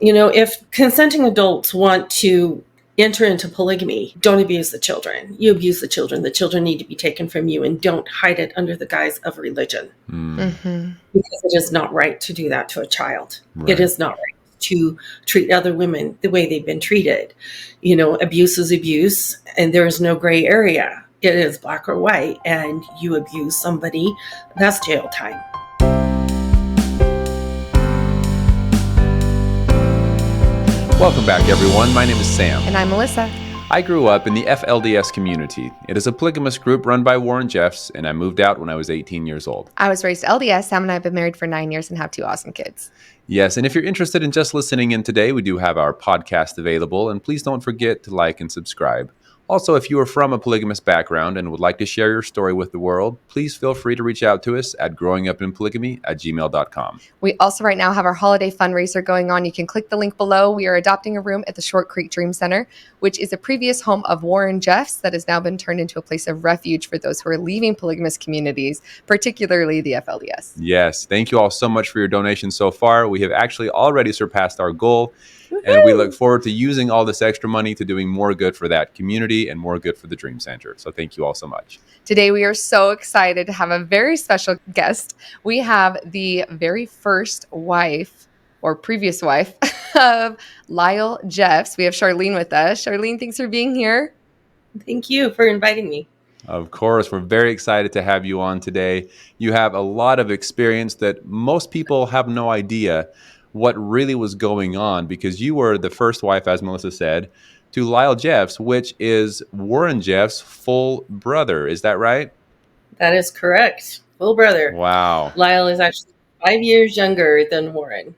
if consenting adults want to enter into polygamy, don't abuse the children. You abuse the children. The children need to be taken from you, and don't hide it under the guise of religion. Mm-hmm. Because it is not right to do that to a child. Right. It is not right to treat other women the way they've been treated. Abuse is abuse, and there is no gray area. It is black or white, and you abuse somebody, that's jail time. Welcome back, everyone. My name is Sam. And I'm Melissa. I grew up in the FLDS community. It is a polygamous group run by Warren Jeffs, and I moved out when I was 18 years old. I was raised LDS. Sam and I have been married for 9 years and have 2 awesome kids. Yes, and if you're interested in just listening in today, we do have our podcast available, and please don't forget to like and subscribe. Also, if you are from a polygamous background and would like to share your story with the world, please feel free to reach out to us at growingupinpolygamy@gmail.com. We also right now have our holiday fundraiser going on. You can click the link below. We are adopting a room at the Short Creek Dream Center, which is a previous home of Warren Jeffs that has now been turned into a place of refuge for those who are leaving polygamous communities, particularly the FLDS. Yes, thank you all so much for your donations so far. We have actually already surpassed our goal. And we look forward to using all this extra money to doing more good for that community and more good for the Dream Center. So thank you all so much. Today, we are so excited to have a very special guest. We have the very first wife or previous wife of Lyle Jeffs. We have Charlene with us. Charlene, thanks for being here. Thank you for inviting me. Of course, we're very excited to have you on today. You have a lot of experience that most people have no idea what really was going on, because you were the first wife, as Melissa said, to Lyle Jeffs, which is Warren Jeffs' full brother. Is that right? That is correct. Full brother. Wow. Lyle is actually 5 years younger than Warren.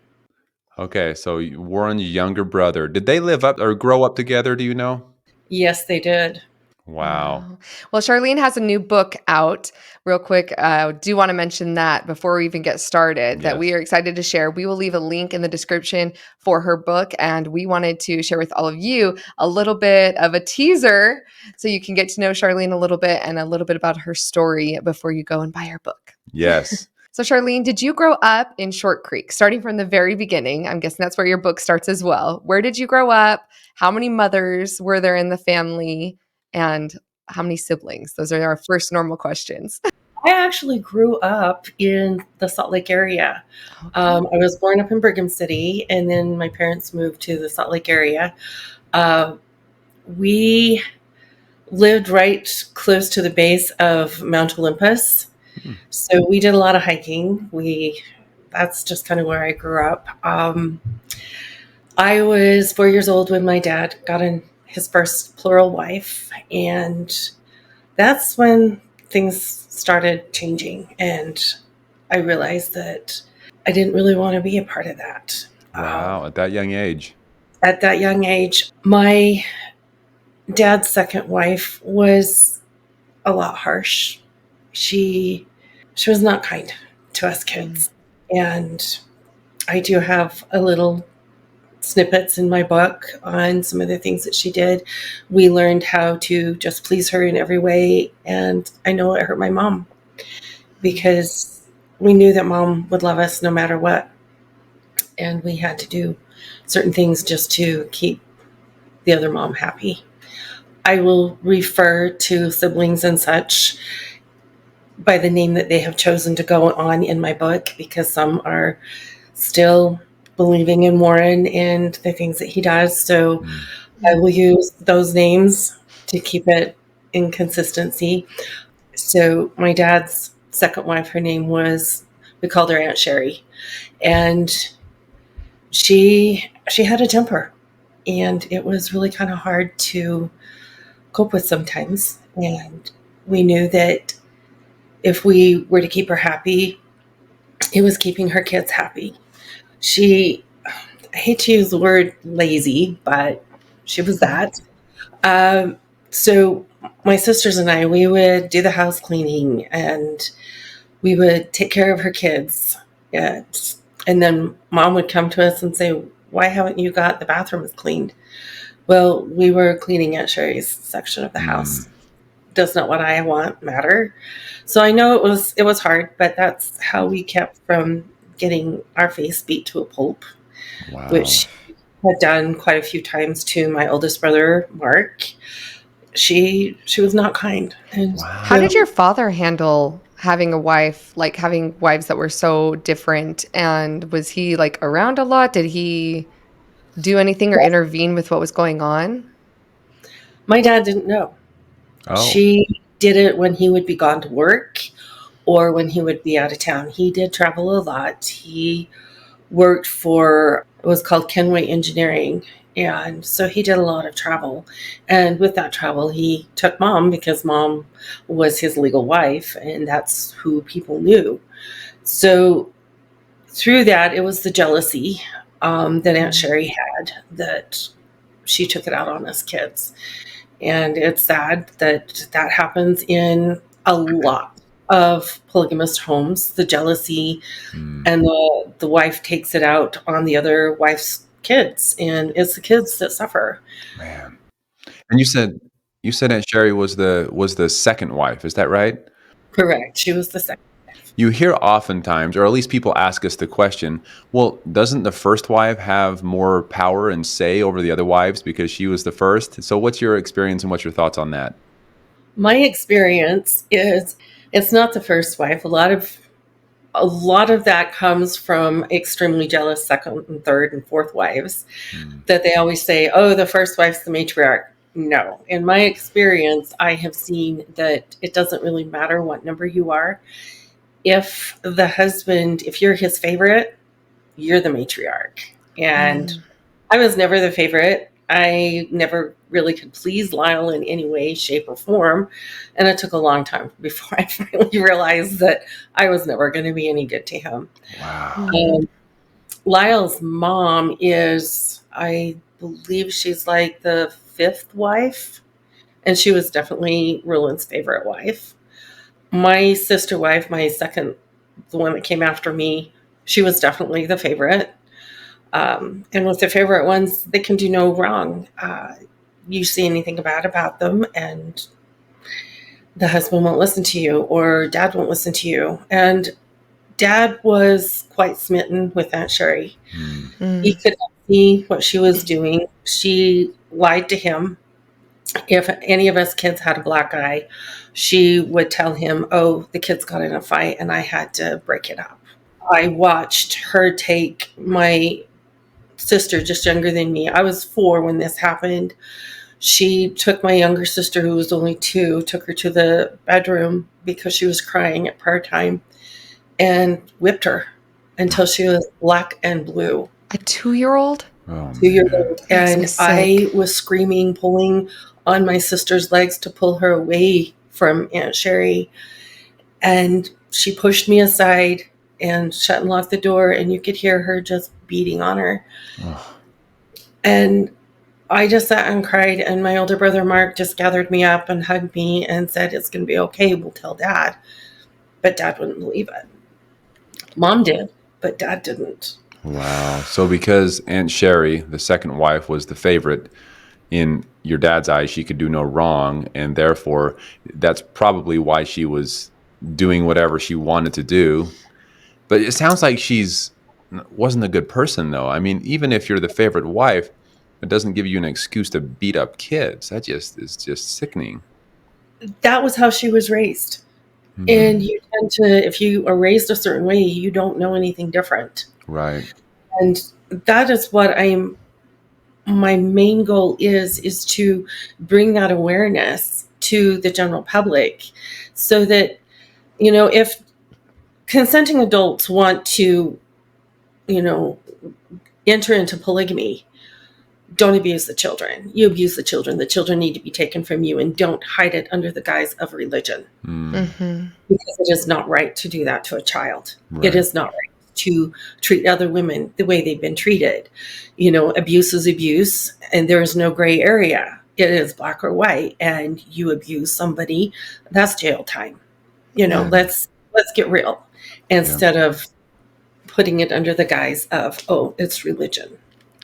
Okay, so Warren's younger brother. Did they live up or grow up together? Do you know? Yes, they did. Wow. Well, Charlene has a new book out. Real quick, I do want to mention that before we even get started, that we are excited to share. We will leave a link in the description for her book, and we wanted to share with all of you a little bit of a teaser so you can get to know Charlene a little bit and a little bit about her story before you go and buy her book. Yes. So Charlene, did you grow up in Short Creek, starting from the very beginning? I'm guessing that's where your book starts as well. Where did you grow up? How many mothers were there in the family? And how many siblings? Those are our first normal questions. I actually grew up in the Salt Lake area. Okay. I was born up in Brigham City, and then my parents moved to the Salt Lake area. We lived right close to the base of Mount Olympus. So we did a lot of hiking. That's just kind of where I grew up. I was 4 years old when my dad got his first plural wife, and that's when things started changing, and I realized that I didn't really want to be a part of that. Wow, at that young age. At that young age, my dad's second wife was a lot harsh. She was not kind to us kids, and I do have a little snippets in my book on some of the things that she did. We learned how to just please her in every way, and I know it hurt my mom because we knew that mom would love us no matter what, and we had to do certain things just to keep the other mom happy. I will refer to siblings and such by the name that they have chosen to go on in my book, because some are still believing in Warren and the things that he does. So I will use those names to keep it in consistency. So my dad's second wife, her name we called her Aunt Sherry. And she had a temper, and it was really kind of hard to cope with sometimes. And we knew that if we were to keep her happy, it was keeping her kids happy. I hate to use the word lazy, but she was that. So my sisters and I, we would do the house cleaning, and we would take care of her kids. And then mom would come to us and say, "Why haven't you got the bathrooms cleaned?" Well, we were cleaning Aunt Sherry's section of the house. Does not what I want matter. So I know it was hard, but that's how we kept from getting our face beat to a pulp. Wow. Which had done quite a few times to my oldest brother, Mark. She was not kind. And Wow. How did your father handle having a wife, like having wives that were so different? And was he like around a lot? Did he do anything or intervene with what was going on? my dad didn't know. Oh. She did it when he would be gone to work or when he would be out of town. He did travel a lot. He worked for, it was called Kenway Engineering. And so he did a lot of travel. And with that travel, he took mom because mom was his legal wife, and that's who people knew. So through that, it was the jealousy that Aunt Sherry had that she took it out on us kids. And it's sad that that happens in a lot of polygamous homes, the jealousy, and the wife takes it out on the other wife's kids, and it's the kids that suffer. Man. And you said Aunt Sherry was the second wife, is that right? Correct. She was the second. You hear oftentimes, or at least people ask us the question, well, doesn't the first wife have more power and say over the other wives because she was the first? So what's your experience and what's your thoughts on that? My experience is it's not the first wife. A lot of that comes from extremely jealous second and third and fourth wives that they always say, oh, the first wife's the matriarch. No. In my experience, I have seen that it doesn't really matter what number you are. If the husband, if you're his favorite, you're the matriarch. And I was never the favorite. I never really could please Lyle in any way, shape, or form. And it took a long time before I finally realized that I was never going to be any good to him. Wow. Lyle's mom is, I believe she's like the fifth wife. And she was definitely Roland's favorite wife. My sister wife, my second, the one that came after me, she was definitely the favorite. And with the favorite ones, they can do no wrong. You see anything bad about them, and the husband won't listen to you, or dad won't listen to you. And dad was quite smitten with Aunt Sherry. He could not see what she was doing. She lied to him. If any of us kids had a black eye, she would tell him, oh, the kids got in a fight and I had to break it up. I watched her take my sister, just younger than me. I was 4 when this happened. She took my younger sister, who was only 2, took her to the bedroom because she was crying at prayer time, and whipped her until she was black and blue. A 2-year-old? Oh, 2-year-old. And Makes me I sick. was screaming, pulling on my sister's legs to pull her away from Aunt Sherry. And she pushed me aside and shut and locked the door, and you could hear her just beating on her. And I just sat and cried, and my older brother Mark just gathered me up and hugged me and said, it's going to be okay, we'll tell dad. But dad wouldn't believe it. Mom did, but dad didn't. Wow. So because Aunt Sherry, the second wife, was the favorite, in your dad's eyes, she could do no wrong, and therefore that's probably why she was doing whatever she wanted to do. But it sounds like wasn't a good person, though. I mean, even if you're the favorite wife, it doesn't give you an excuse to beat up kids. That just is just sickening. That was how she was raised. And you tend to, if you are raised a certain way, you don't know anything different. Right. And that is what my main goal is to bring that awareness to the general public so that, if consenting adults want to, enter into polygamy, don't abuse the children. You abuse the children. The children need to be taken from you, and don't hide it under the guise of religion. Because it is not right to do that to a child. Right. It is not right to treat other women the way they've been treated. Abuse is abuse, and there is no gray area. It is black or white, and you abuse somebody, that's jail time. Let's get real instead of putting it under the guise of, oh, it's religion.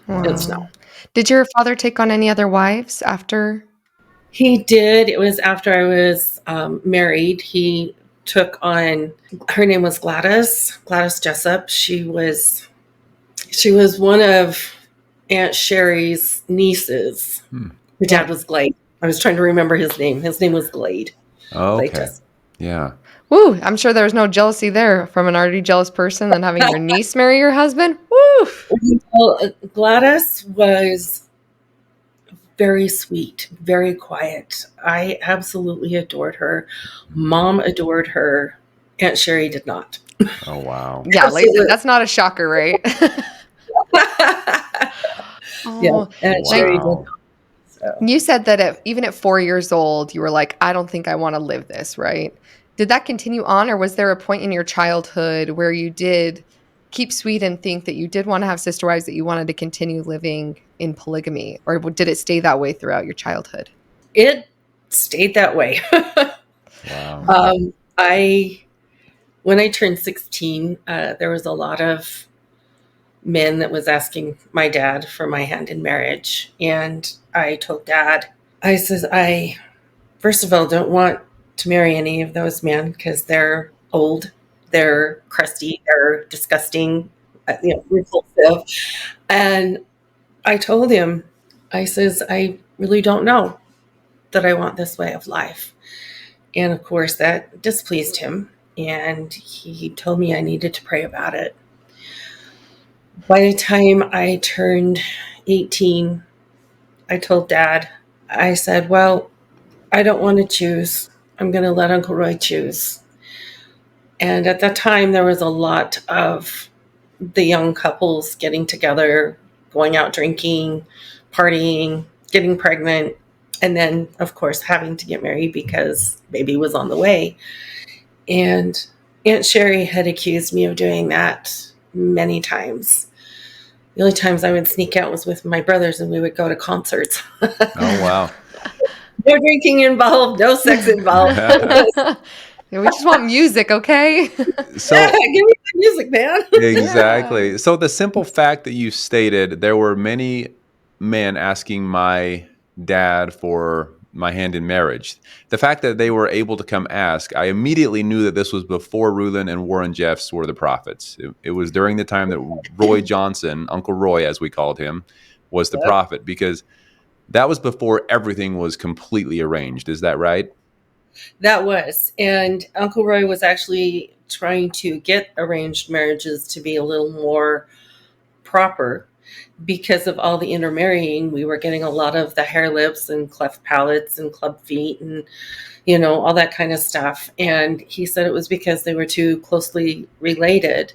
Wow. It's not. Did your father take on any other wives after? He did. It was after I was married. He took on, her name was Gladys Jessup. She was one of Aunt Sherry's nieces. Hmm. Her dad was Glade. I was trying to remember his name. His name was Glade. Glade Okay. Jeffs. Yeah. Woo, I'm sure there was no jealousy there from an already jealous person than having your niece marry your husband. Woo! Well, Gladys was very sweet, very quiet. I absolutely adored her. Mom adored her. Aunt Sherry did not. Oh, wow. Yeah, like that's not a shocker, right? Yeah, Oh, Aunt now, Sherry did Wow. not. So. you said that even at 4 years old, you were like, I don't think I want to live this, right? Did that continue on, or was there a point in your childhood where you did keep sweet and think that you did want to have sister wives, that you wanted to continue living in polygamy, or did it stay that way throughout your childhood? It stayed that way. Wow. When I turned 16, there was a lot of men that was asking my dad for my hand in marriage. And I told Dad, I says, I, first of all, don't want to marry any of those men because they're old, they're crusty, they're disgusting, repulsive. And I told him, I says, I really don't know that I want this way of life. And of course, that displeased him. And he told me I needed to pray about it. By the time I turned 18, I told Dad, I said, well, I don't want to choose. I'm going to let Uncle Roy choose. And at that time, there was a lot of the young couples getting together, going out drinking, partying, getting pregnant, and then, of course, having to get married because baby was on the way. And Aunt Sherry had accused me of doing that many times. The only times I would sneak out was with my brothers and we would go to concerts. Oh, wow. No drinking involved, no sex involved. Yeah, we just want music, okay? So Give me the music, man. exactly. So the simple fact that you stated there were many men asking my dad for my hand in marriage, the fact that they were able to come ask, I immediately knew that this was before Reuben and Warren Jeffs were the prophets. It was during the time that Roy Johnson, Uncle Roy, as we called him, was the Yep. prophet, because that was before everything was completely arranged. Is that right? That was. And Uncle Roy was actually trying to get arranged marriages to be a little more proper because of all the intermarrying. We were getting a lot of the hair lips and cleft palates and club feet and, all that kind of stuff. And he said it was because they were too closely related.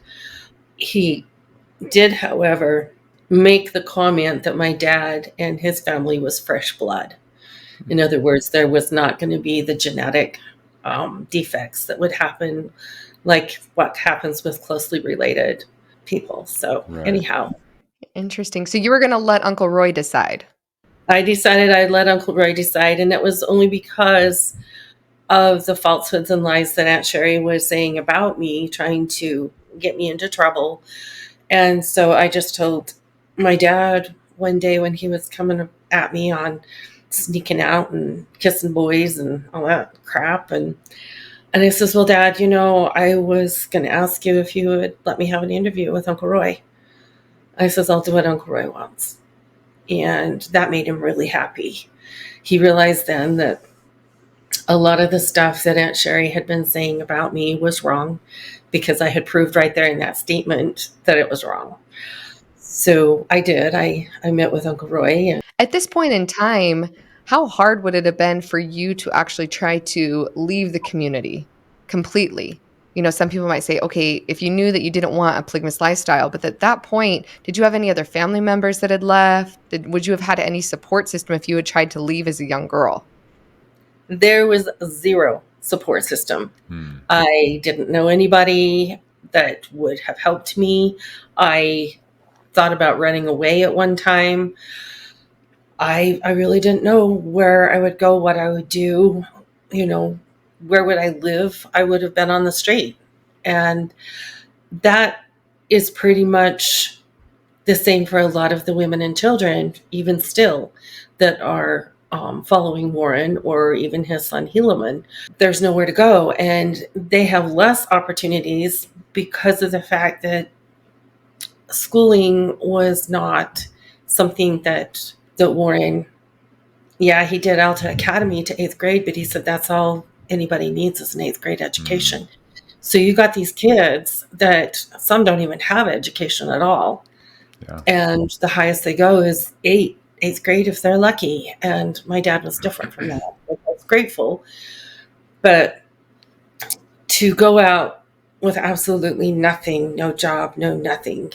He did, however, make the comment that my dad and his family was fresh blood. In other words, there was not going to be the genetic defects that would happen, like what happens with closely related people. So, Right. anyhow, Interesting. So you were going to let Uncle Roy decide. I decided I'd let Uncle Roy decide, and it was only because of the falsehoods and lies that Aunt Sherry was saying about me, trying to get me into trouble. And so I just told my dad one day when he was coming at me on sneaking out and kissing boys and all that crap. And I says, well, Dad, I was going to ask you if you would let me have an interview with Uncle Roy. I says, I'll do what Uncle Roy wants. And that made him really happy. He realized then that a lot of the stuff that Aunt Sherry had been saying about me was wrong because I had proved right there in that statement that it was wrong. So I did. I met with Uncle Roy. And At this point in time, how hard would it have been for you to actually try to leave the community completely? Some people might say, okay, if you knew that you didn't want a polygamous lifestyle, but at that point, did you have any other family members that had left? Would you have had any support system if you had tried to leave as a young girl? there was zero support system. I didn't know anybody that would have helped me. I thought about running away at one time. I really didn't know where I would go, what I would do, where would I live? I would have been on the street. And that is pretty much the same for a lot of the women and children, even still, that are following Warren or even his son Helaman. There's nowhere to go, and they have less opportunities because of the fact that schooling was not something that Warren, yeah, he did Alta Academy to 8th grade, but he said that's all anybody needs is an 8th grade education. So you got these kids that some don't even have education at all. Yeah. And the highest they go is 8th grade if they're lucky. And my dad was different from that. I was grateful. But to go out with absolutely nothing, no job, no nothing,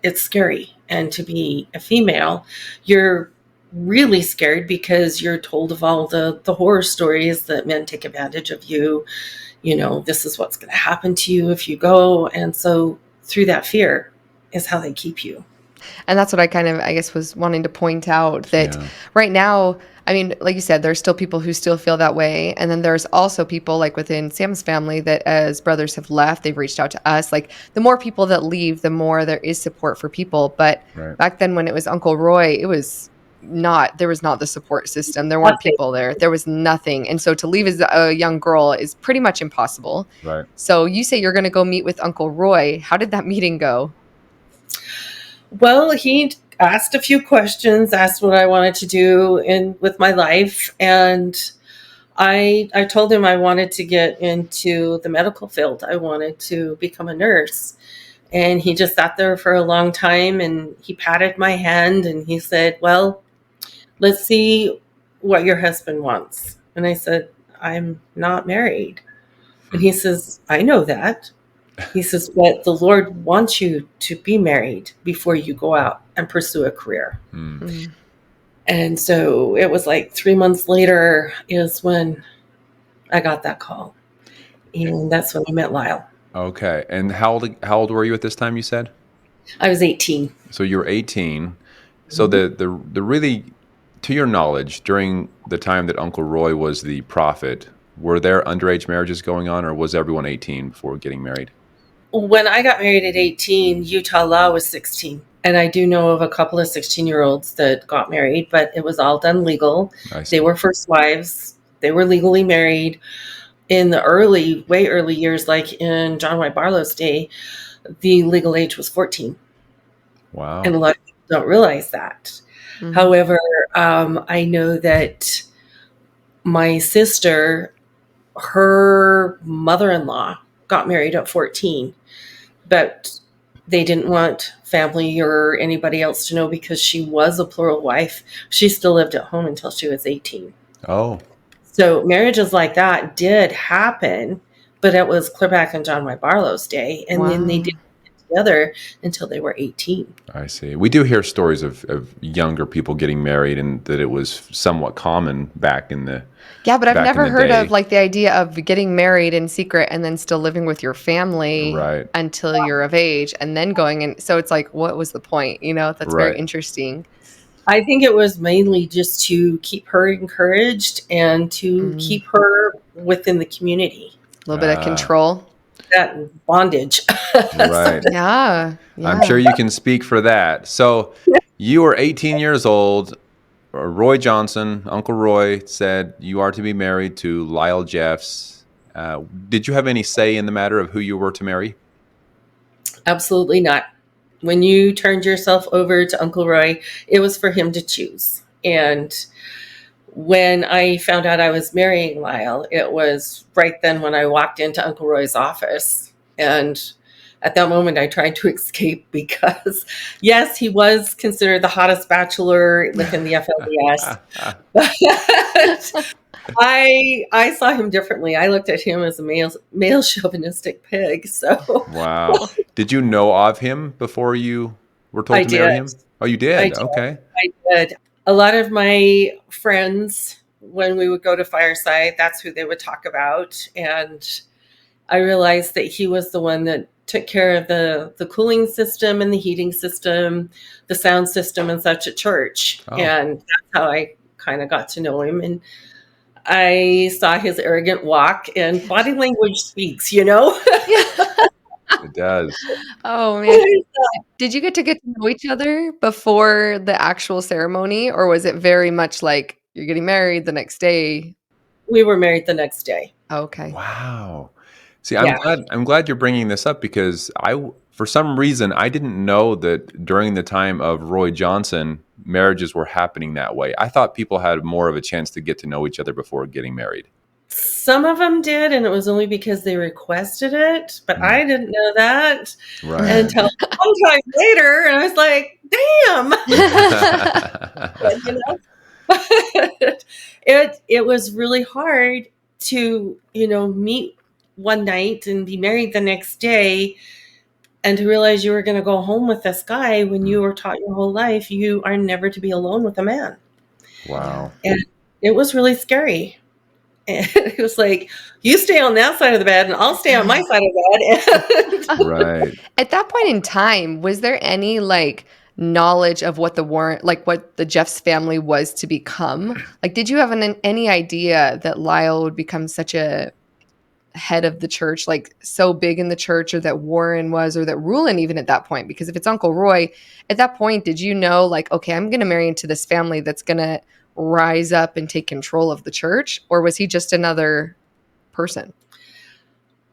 it's scary. And to be a female, you're really scared because you're told of all the horror stories that men take advantage of you. You know, this is what's going to happen to you if you go. And so through that fear is how they keep you. And that's what I kind of, I guess, was wanting to point out that right now, I mean, like you said, there's still people who still feel that way. And then there's also people like within Sam's family that as brothers have left, they've reached out to us. Like the more people that leave, the more there is support for people. But back then when it was Uncle Roy, there was not the support system. There weren't people there. There was nothing. And so to leave as a young girl is pretty much impossible. Right. So you say you're going to go meet with Uncle Roy. How did that meeting go? Well, he asked a few questions, asked what I wanted to do with my life. And I told him I wanted to get into the medical field. I wanted to become a nurse. And he just sat there for a long time and he patted my hand and he said, well, let's see what your husband wants. And I said, I'm not married. And he says, I know that. He says, but the Lord wants you to be married before you go out and pursue a career. Mm-hmm. And so it was like 3 months later is when I got that call. And that's when I met Lyle. Okay. And how old were you at this time, you said? I was 18. So you were 18. So the really, to your knowledge, during the time that Uncle Roy was the prophet, were there underage marriages going on, or was everyone 18 before getting married? When I got married at 18, Utah law was 16. And I do know of a couple of 16-year-olds that got married, but it was all done legal. They were first wives. They were legally married. In the way early years, like in John Y. Barlow's day, the legal age was 14. Wow. And a lot of people don't realize that. Mm-hmm. However, I know that my sister, her mother-in-law got married at 14, but they didn't want family or anybody else to know because she was a plural wife. She still lived at home until she was 18. Oh. So marriages like that did happen, but it was clear back in John Y. Barlow's day. And then they didn't get together until they were 18. I see. We do hear stories of younger people getting married and that it was somewhat common back in the Yeah, but I've never heard of like the idea of getting married in secret and then still living with your family until you're of age and then going in. So it's like, what was the point? You know, that's very interesting. I think it was mainly just to keep her encouraged and to keep her within the community. A little bit of control. That bondage. Right. Yeah. I'm sure you can speak for that. So you were 18 years old. Roy Johnson, Uncle Roy, said you are to be married to Lyle Jeffs. Did you have any say in the matter of who you were to marry? Absolutely not. When you turned yourself over to Uncle Roy, it was for him to choose. And when I found out I was marrying Lyle, it was right then when I walked into Uncle Roy's office. And at that moment, I tried to escape because, yes, he was considered the hottest bachelor within the FLDS. But I saw him differently. I looked at him as a male chauvinistic pig. So wow. Did you know of him before you were told to marry him? Oh, you did? I did. Okay. I did. A lot of my friends, when we would go to Fireside, that's who they would talk about. And I realized that he was the one that took care of the cooling system and the heating system, the sound system and such at church. Oh. And that's how I kind of got to know him. And I saw his arrogant walk, and body language speaks, you know? It does. Oh, man. Did you get to know each other before the actual ceremony, or was it very much like you're getting married the next day? We were married the next day. Okay. Wow. See, I'm glad you're bringing this up because For some reason, I didn't know that during the time of Roy Johnson, marriages were happening that way. I thought people had more of a chance to get to know each other before getting married. Some of them did, and it was only because they requested it, but I didn't know that Right. until sometime later, and I was like, damn. You know? It was really hard to, meet one night and be married the next day, and to realize you were going to go home with this guy when you were taught your whole life you are never to be alone with a man. Wow. And it was really scary. And it was like, you stay on that side of the bed and I'll stay on my side of the bed. Right. At that point in time, was there any like knowledge of what what the Jeffs family was to become? Like, did you have any idea that Lyle would become such a head of the church, like so big in the church, or that Warren was, or that Rulon even at that point? Because if it's Uncle Roy, at that point, did you know, like, okay, I'm going to marry into this family that's going to rise up and take control of the church? Or was he just another person?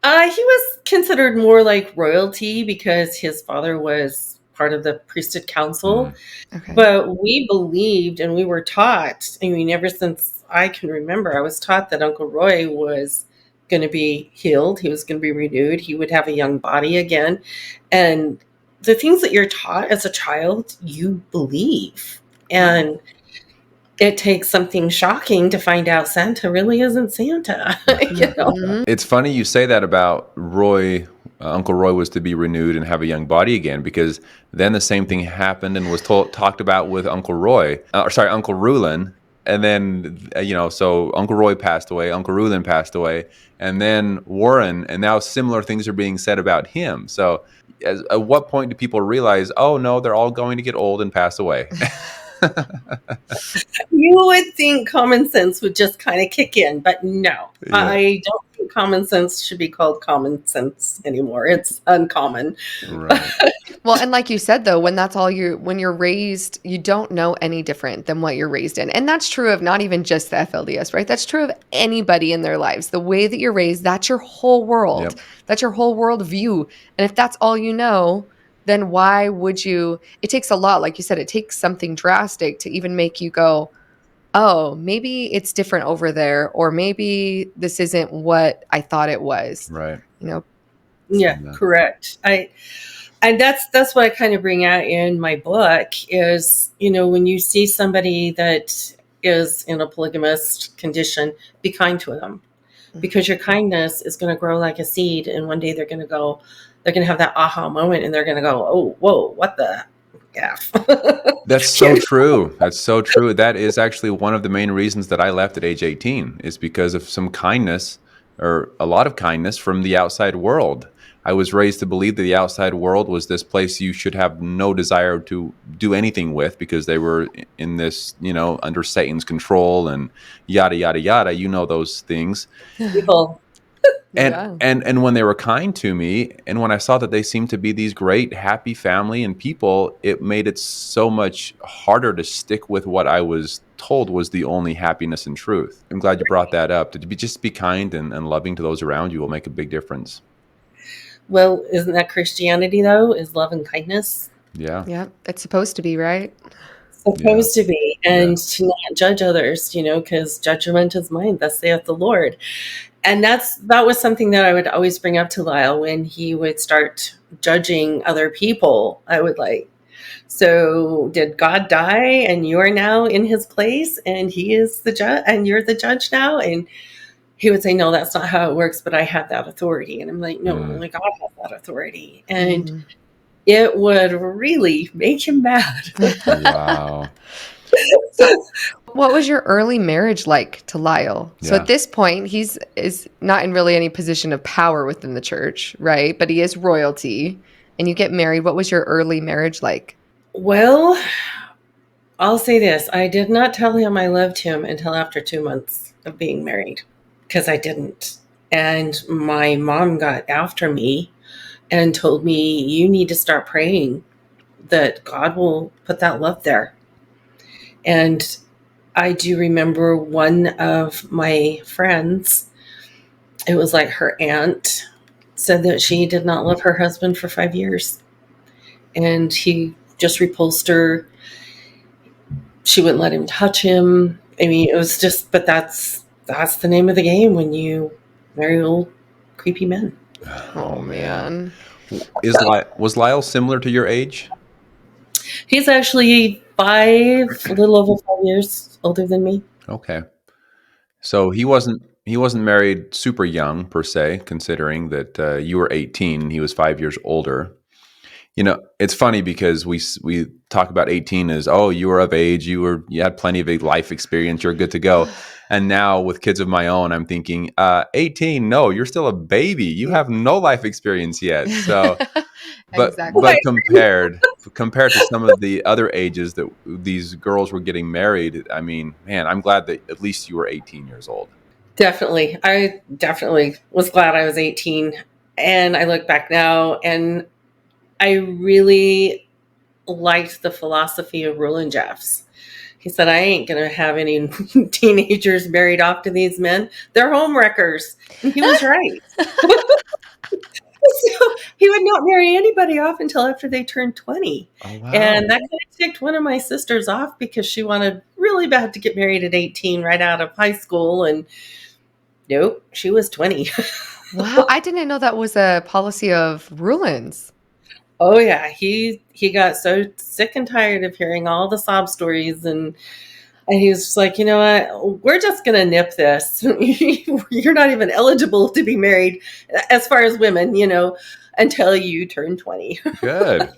He was considered more like royalty because his father was part of the priesthood council. Okay. But we believed and we were taught, I mean, ever since I can remember, I was taught that Uncle Roy was going to be healed. He was going to be renewed. He would have a young body again. And the things that you're taught as a child, you believe. And it takes something shocking to find out Santa really isn't Santa. It's funny you say that about Roy. Uncle Roy was to be renewed and have a young body again, because then the same thing happened and was talked about with Uncle Rulon. And then, so Uncle Roy passed away, Uncle Rulon passed away, and then Warren, and now similar things are being said about him. So at what point do people realize, oh, no, they're all going to get old and pass away? You would think common sense would just kind of kick in, but no. Yeah. I don't think common sense should be called common sense anymore. It's uncommon. Right. Well, and like you said, though, when you're raised, you don't know any different than what you're raised in. And that's true of not even just the FLDS, right? That's true of anybody in their lives. The way that you're raised, that's your whole world. Yep. That's your whole world view. And if that's all you know, then why would you? It takes a lot. Like you said, it takes something drastic to even make you go, oh, maybe it's different over there, or maybe this isn't what I thought it was. Right. Yeah, correct. And that's what I kind of bring out in my book is, when you see somebody that is in a polygamous condition, be kind to them, because your kindness is going to grow like a seed. And one day they're going to have that aha moment and they're going to go, oh, whoa, what the F? That's so true. That's so true. That is actually one of the main reasons that I left at age 18, is because of some kindness, or a lot of kindness, from the outside world. I was raised to believe that the outside world was this place you should have no desire to do anything with, because they were in this, under Satan's control and yada, yada, yada. Those things. People. And when they were kind to me, and when I saw that they seemed to be these great, happy family and people, it made it so much harder to stick with what I was told was the only happiness and truth. I'm glad you brought that up. To just be kind and loving to those around you will make a big difference. Well, isn't that Christianity, though? Is love and kindness? Yeah. Yeah, it's supposed to be, right? Supposed to be. And to not judge others, because judgment is mine, thus saith the Lord. And that was something that I would always bring up to Lyle when he would start judging other people. I would like, so did God die and you are now in his place and he is the judge and you're the judge now? And he would say, no, that's not how it works, but I have that authority. And I'm like, no, only God has that authority. And it would really make him mad. Wow. So what was your early marriage like to Lyle? So at this point, is not in really any position of power within the church, right? But he is royalty, and you get married. What was your early marriage like? Well, I'll say this. I did not tell him I loved him until after 2 months of being married, because I didn't. And my mom got after me and told me, you need to start praying that God will put that love there. And I do remember one of my friends, it was like her aunt, said that she did not love her husband for 5 years, and he just repulsed her. She wouldn't let him touch him. I mean, it was just, but that's the name of the game when you marry old creepy men. Oh man. Was Lyle similar to your age? He's actually a little over 5 years older than me. Okay. So he wasn't married super young per se, considering that you were 18 and he was 5 years older. You know, it's funny because we talk about 18 as, oh, you were of age, you had plenty of life experience, you're good to go. And now with kids of my own, I'm thinking, 18, no, you're still a baby. You have no life experience yet. So, Exactly. but compared to some of the other ages that these girls were getting married, I mean, man, I'm glad that at least you were 18 years old. Definitely. I definitely was glad I was 18. And I look back now and I really liked the philosophy of Lyle Jeffs. He said, I ain't going to have any teenagers married off to these men. They're home wreckers. And he was right. So he would not marry anybody off until after they turned 20. Oh, wow. And that kind of ticked one of my sisters off because she wanted really bad to get married at 18 right out of high school. And nope, she was 20. Wow. I didn't know that was a policy of Rulin's. Oh yeah, he got so sick and tired of hearing all the sob stories, and he was just like, you know what, we're just gonna nip this. You're not even eligible to be married, as far as women, you know, until you turn 20. Good.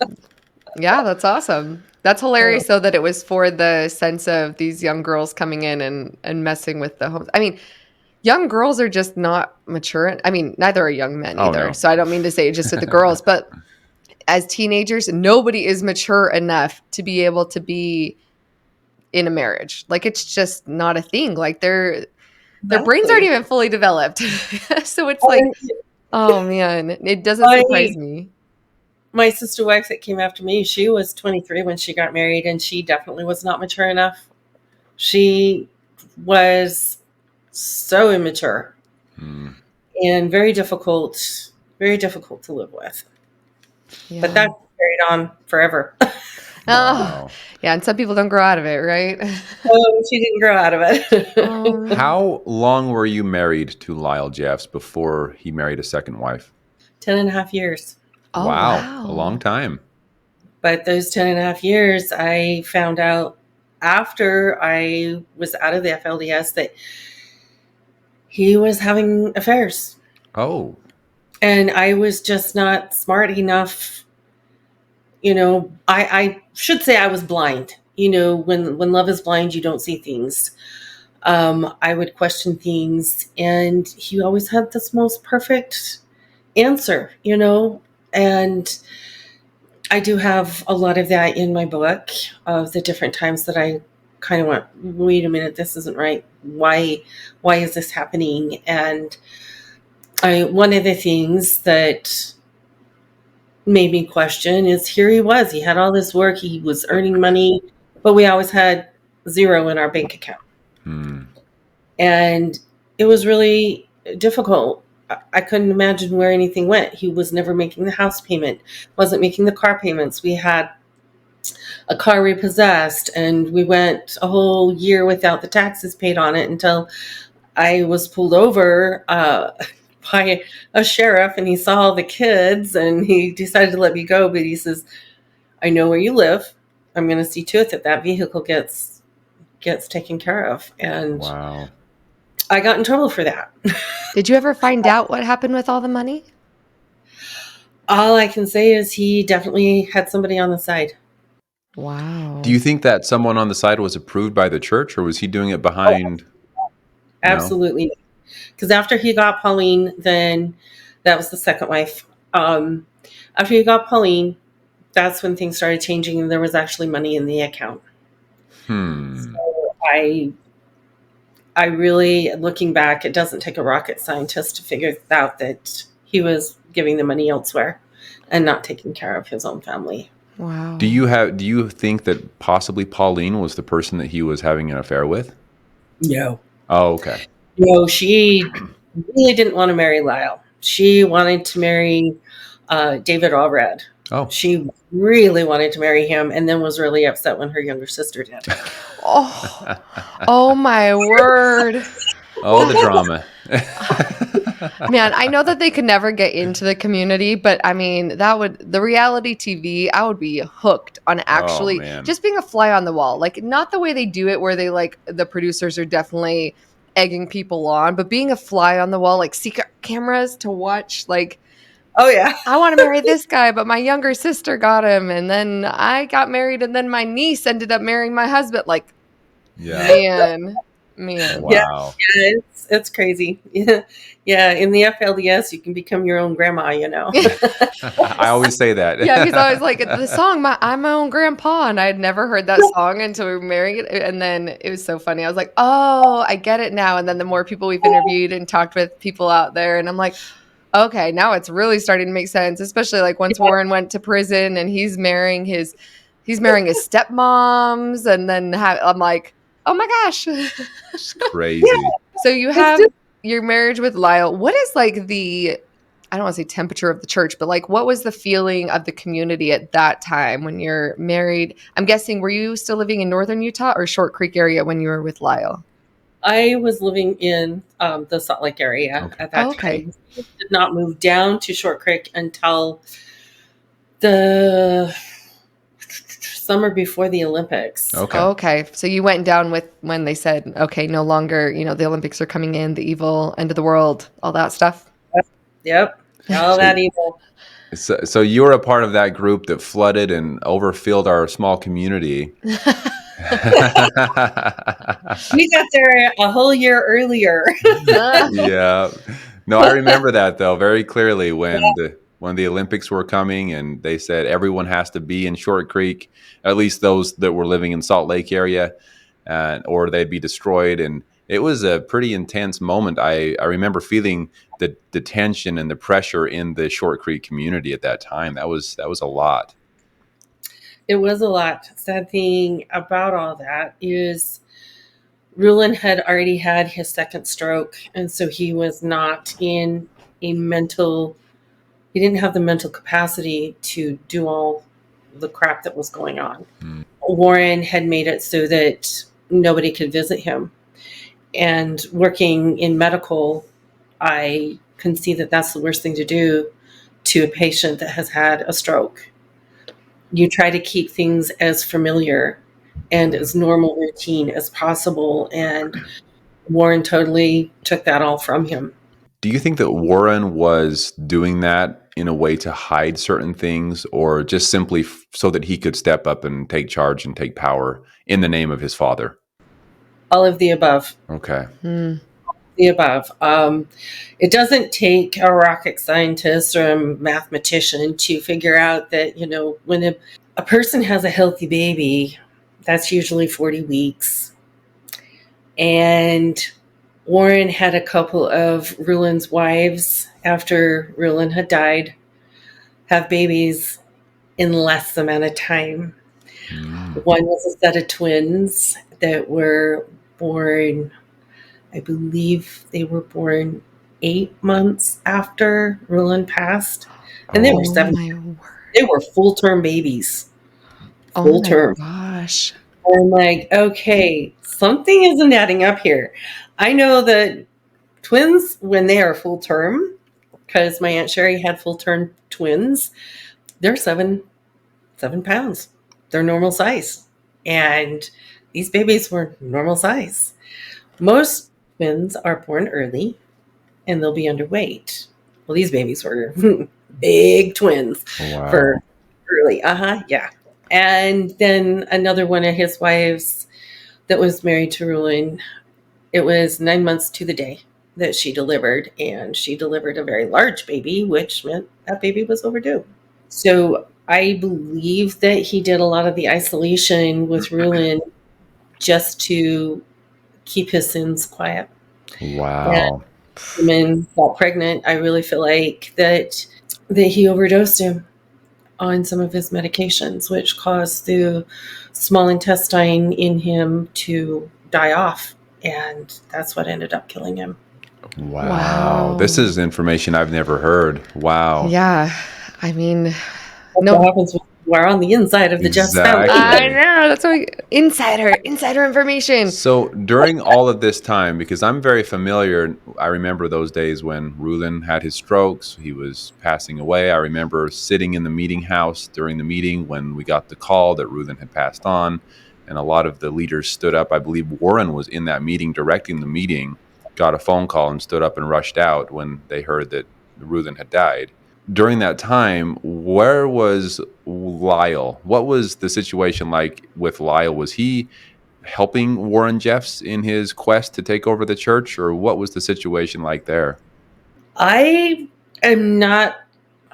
Yeah, that's awesome. That's hilarious, though, that it was for the sense of these young girls coming in and messing with the homes. I mean, young girls are just not mature. I mean, neither are young men either. No. So I don't mean to say just with the girls, but as teenagers, nobody is mature enough to be able to be in a marriage. Like, it's just not a thing. Like, their brains aren't even fully developed. So it's like, oh man, it doesn't surprise me. My sister wife that came after me, she was 23 when she got married, and she definitely was not mature enough. She was so immature and very difficult to live with. Yeah. But that carried on forever. Oh, yeah. And some people don't grow out of it, right? Oh, she didn't grow out of it. How long were you married to Lyle Jeffs before he married a second wife? 10.5 years. Oh, wow. A long time. But those 10.5 years, I found out after I was out of the FLDS that he was having affairs. Oh. And I was just not smart enough. You know, I should say I was blind. You know, when love is blind, you don't see things. I would question things, and he always had this most perfect answer, you know. And I do have a lot of that in my book of the different times that I kind of went, wait a minute, this isn't right. Why is this happening? And one of the things that made me question is here he had all this work, he was earning money, but we always had zero in our bank account. And it was really difficult. I couldn't imagine where anything went. He was never making the house payment, wasn't making the car payments. We had a car repossessed, and we went a whole year without the taxes paid on it until I was pulled over by a sheriff, and he saw the kids, and he decided to let me go. But he says, I know where you live. I'm going to see to it that vehicle gets taken care of. And wow. I got in trouble for that. Did you ever find out what happened with all the money? All I can say is he definitely had somebody on the side. Wow. Do you think that someone on the side was approved by the church, or was he doing it behind? Absolutely. Because after he got Pauline, then that was the second wife. After he got Pauline, that's when things started changing, and there was actually money in the account. So I really, looking back, it doesn't take a rocket scientist to figure out that he was giving the money elsewhere and not taking care of his own family. Wow. Do you think that possibly Pauline was the person that he was having an affair with? No. Oh, okay. No, she really didn't want to marry Lyle. She wanted to marry David Allred. Oh. She really wanted to marry him, and then was really upset when her younger sister did. Oh my word. Oh, the drama. Man, I know that they could never get into the community, but I mean, the reality TV, I would be hooked on actually man. just being a fly on the wall. Like, not the way they do it, where they like the producers are definitely egging people on, but being a fly on the wall, like secret cameras to watch, like, Oh, yeah. I want to marry this guy, but my younger sister got him. And then I got married, and then my niece ended up marrying my husband. Like, man. Wow. Yeah, it's crazy. Yeah, in the FLDS, you can become your own grandma, I always say that. Yeah, because I was like, the song, I'm my own grandpa, and I had never heard that song until we were married. And then it was so funny. I was like, oh, I get it now. And then the more people we've interviewed and talked with people out there, and I'm like, okay, now it's really starting to make sense, especially like once Warren went to prison and he's marrying his stepmoms, and then I'm like, oh my gosh. Crazy. So you have your marriage with Lyle. What is like I don't want to say temperature of the church, but like, what was the feeling of the community at that time when you're married? I'm guessing, were you still living in northern Utah or Short Creek area when you were with Lyle? I was living in the Salt Lake area at that time. Did not move down to Short Creek until the summer before the Olympics. Okay. So you went down with when they said, okay, no longer, the Olympics are coming in, the evil end of the world, all that stuff. Yep. All that evil. So you were a part of that group that flooded and overfilled our small community. We got there a whole year earlier. Yeah. No, I remember that though very clearly when the Olympics were coming and they said everyone has to be in Short Creek, at least those that were living in Salt Lake area, or they'd be destroyed. And it was a pretty intense moment. I remember feeling the tension and the pressure in the Short Creek community at that time. That was a lot. It was a lot. Sad thing about all that is Rulin had already had his second stroke, and so he was not in he didn't have the mental capacity to do all the crap that was going on. Warren had made it so that nobody could visit him. And working in medical, I can see that that's the worst thing to do to a patient that has had a stroke. You try to keep things as familiar and as normal routine as possible. And Warren totally took that all from him. Do you think that Warren was doing that in a way to hide certain things, or just simply so that he could step up and take charge and take power in the name of his father? All of the above. Okay. The above. It doesn't take a rocket scientist or a mathematician to figure out that, when a person has a healthy baby, that's usually 40 weeks. And Warren had a couple of Rulin's wives, after Rulin had died, have babies in less amount of time. One was a set of twins that were born, I believe they were born 8 months after Rulin passed. And they were 7. They were full-term babies. Full-term. Gosh. I'm like, okay, something isn't adding up here. I know that twins, when they are full-term, because my Aunt Sherry had full-term twins, they're 7 pounds. They're normal size. And these babies were normal size. Most twins are born early and they'll be underweight. Well, these babies were big twins for early. Yeah. And then another one of his wives that was married to Rulin, it was 9 months to the day that she delivered, and she delivered a very large baby, which meant that baby was overdue. So I believe that he did a lot of the isolation with Rulin just to keep his sins quiet. Wow. And women got pregnant. I really feel like that he overdosed him on some of his medications, which caused the small intestine in him to die off. And that's what ended up killing him. Wow. This is information I've never heard. Wow. Yeah. I mean, That's what happens when we're on the inside of the Jeffs family. I know. That's why insider information. So during all of this time, because I'm very familiar, I remember those days when Rulin had his strokes, he was passing away. I remember sitting in the meeting house during the meeting when we got the call that Rulin had passed on, and a lot of the leaders stood up. I believe Warren was in that meeting, directing the meeting, got a phone call and stood up and rushed out when they heard that Rulin had died. During that time, where was Lyle? What was the situation like with Lyle? Was he helping Warren Jeffs in his quest to take over the church, or what was the situation like there? I am not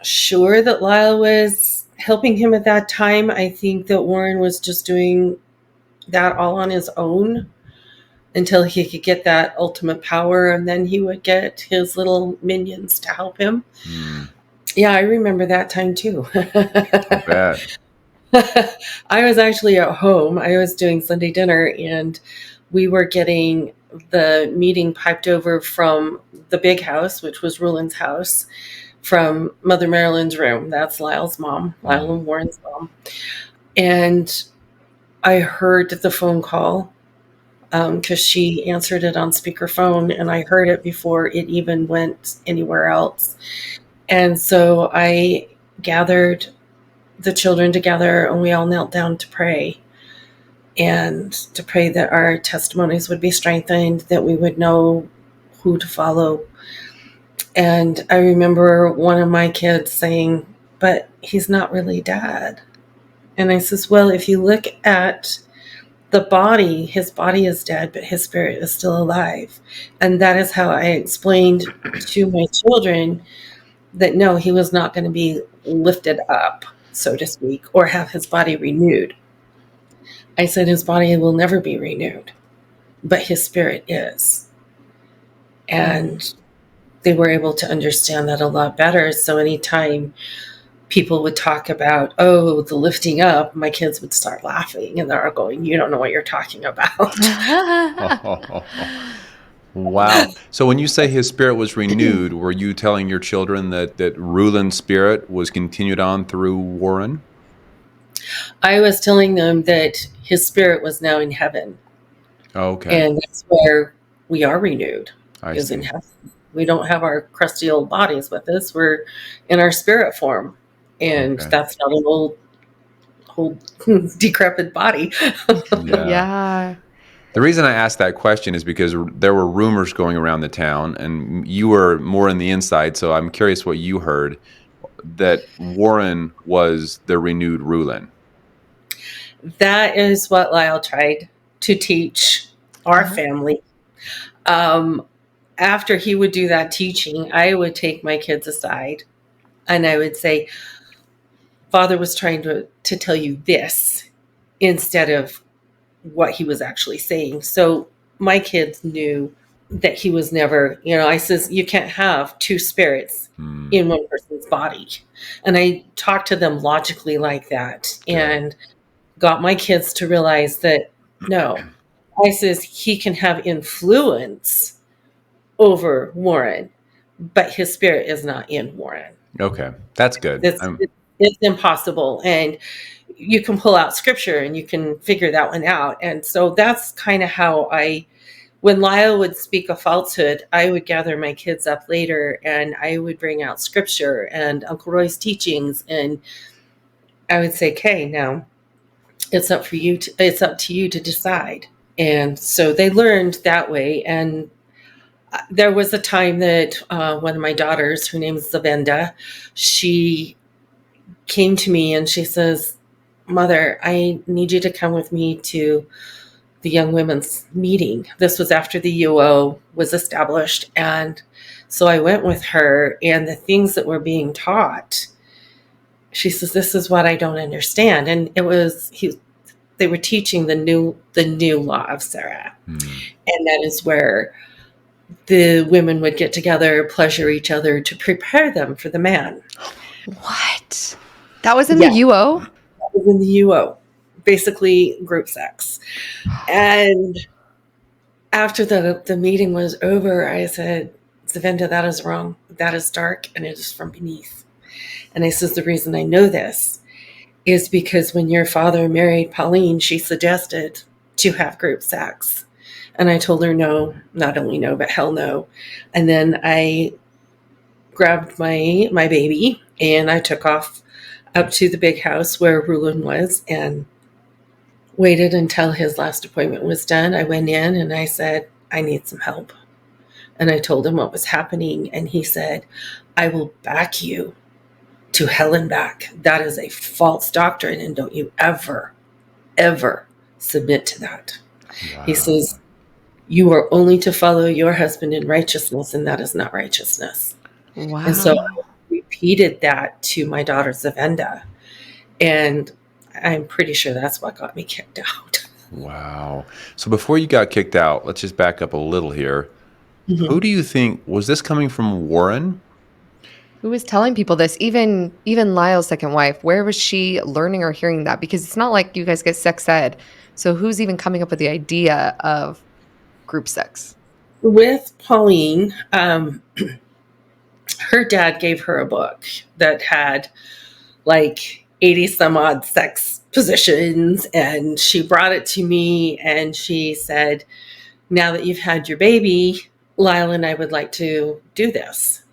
sure that Lyle was helping him at that time. I think that Warren was just doing that all on his own until he could get that ultimate power, and then he would get his little minions to help him. Yeah, I remember that time too. I bet. I was actually at home. I was doing Sunday dinner, and we were getting the meeting piped over from the big house, which was Rulin's house, from Mother Marilyn's room. That's Lyle's mom, Lyle and Warren's mom. And I heard the phone call because she answered it on speakerphone, and I heard it before it even went anywhere else. And so I gathered the children together, and we all knelt down to pray, and to pray that our testimonies would be strengthened, that we would know who to follow. And I remember one of my kids saying, "But he's not really dead." And I says, "Well, if you look at the body, his body is dead, but his spirit is still alive." And that is how I explained to my children that no, he was not going to be lifted up, so to speak, or have his body renewed. I said his body will never be renewed, but his spirit is. And they were able to understand that a lot better. So anytime people would talk about, oh, the lifting up, my kids would start laughing, and they're going, "You don't know what you're talking about." Wow. So when you say his spirit was renewed, were you telling your children that Rulin's spirit was continued on through Warren? I was telling them that his spirit was now in heaven. Okay. And that's where we are renewed, is see. in heaven. We don't have our crusty old bodies with us. We're in our spirit form. And that's not an old decrepit body. Yeah. The reason I asked that question is because there were rumors going around the town, and you were more in the inside, so I'm curious what you heard, that Warren was the renewed Rulin. That is what Lyle tried to teach our family. After he would do that teaching, I would take my kids aside, and I would say, "Father was trying to tell you this," instead of what he was actually saying. So my kids knew that he was never, I says, you can't have two spirits in one person's body. And I talked to them logically like that, and got my kids to realize that, no, I says, he can have influence over Warren, but his spirit is not in Warren. Okay, that's good. It's impossible. And you can pull out scripture and you can figure that one out. And so that's kind of how when Lyle would speak a falsehood, I would gather my kids up later and I would bring out scripture and Uncle Roy's teachings. And I would say, "Okay, now it's up to you to decide." And so they learned that way. And there was a time that one of my daughters, her name is Zavenda, she came to me and she says, "Mother, I need you to come with me to the young women's meeting." This was after the UO was established. And so I went with her, and the things that were being taught, she says, "This is what I don't understand." And it was, they were teaching the new law of Sarah. And that is where the women would get together, pleasure each other to prepare them for the man. What? That was in the UO? That was in the UO. Basically group sex. And after the meeting was over, I said, Zavenda, that is wrong. That is dark, and it is from beneath. And I says, the reason I know this is because when your father married Pauline, she suggested to have group sex. And I told her no, not only no, but hell no. And then I grabbed my baby and I took off up to the big house where Rulon was and waited until his last appointment was done. I went in and I said, I need some help. And I told him what was happening. And he said, I will back you to hell and back. That is a false doctrine. And don't you ever, ever submit to that. Wow. He says, you are only to follow your husband in righteousness, and that is not righteousness. Wow. And so I repeated that to my daughter, Zavenda. And I'm pretty sure that's what got me kicked out. Wow. So before you got kicked out, let's just back up a little here. Mm-hmm. Who do you think, was this coming from Warren? Who was telling people this? Even Lyle's second wife, where was she learning or hearing that? Because it's not like you guys get sex ed. So who's even coming up with the idea of group sex? With Pauline, her dad gave her a book that had like 80 some odd sex positions, and she brought it to me and she said, now that you've had your baby, Lyle and I would like to do this.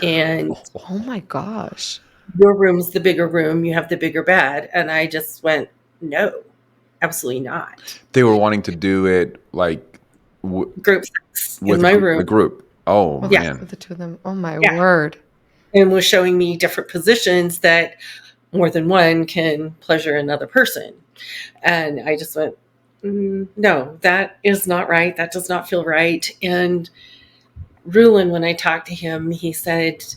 And oh my gosh, your room's the bigger room, you have the bigger bed. And I just went, no, absolutely not. They were wanting to do it like group sex in my room. The group. Oh, man. With the two of them. Oh my word. And was showing me different positions that more than one can pleasure another person. And I just went, no, that is not right. That does not feel right. And Rulon, when I talked to him, he says,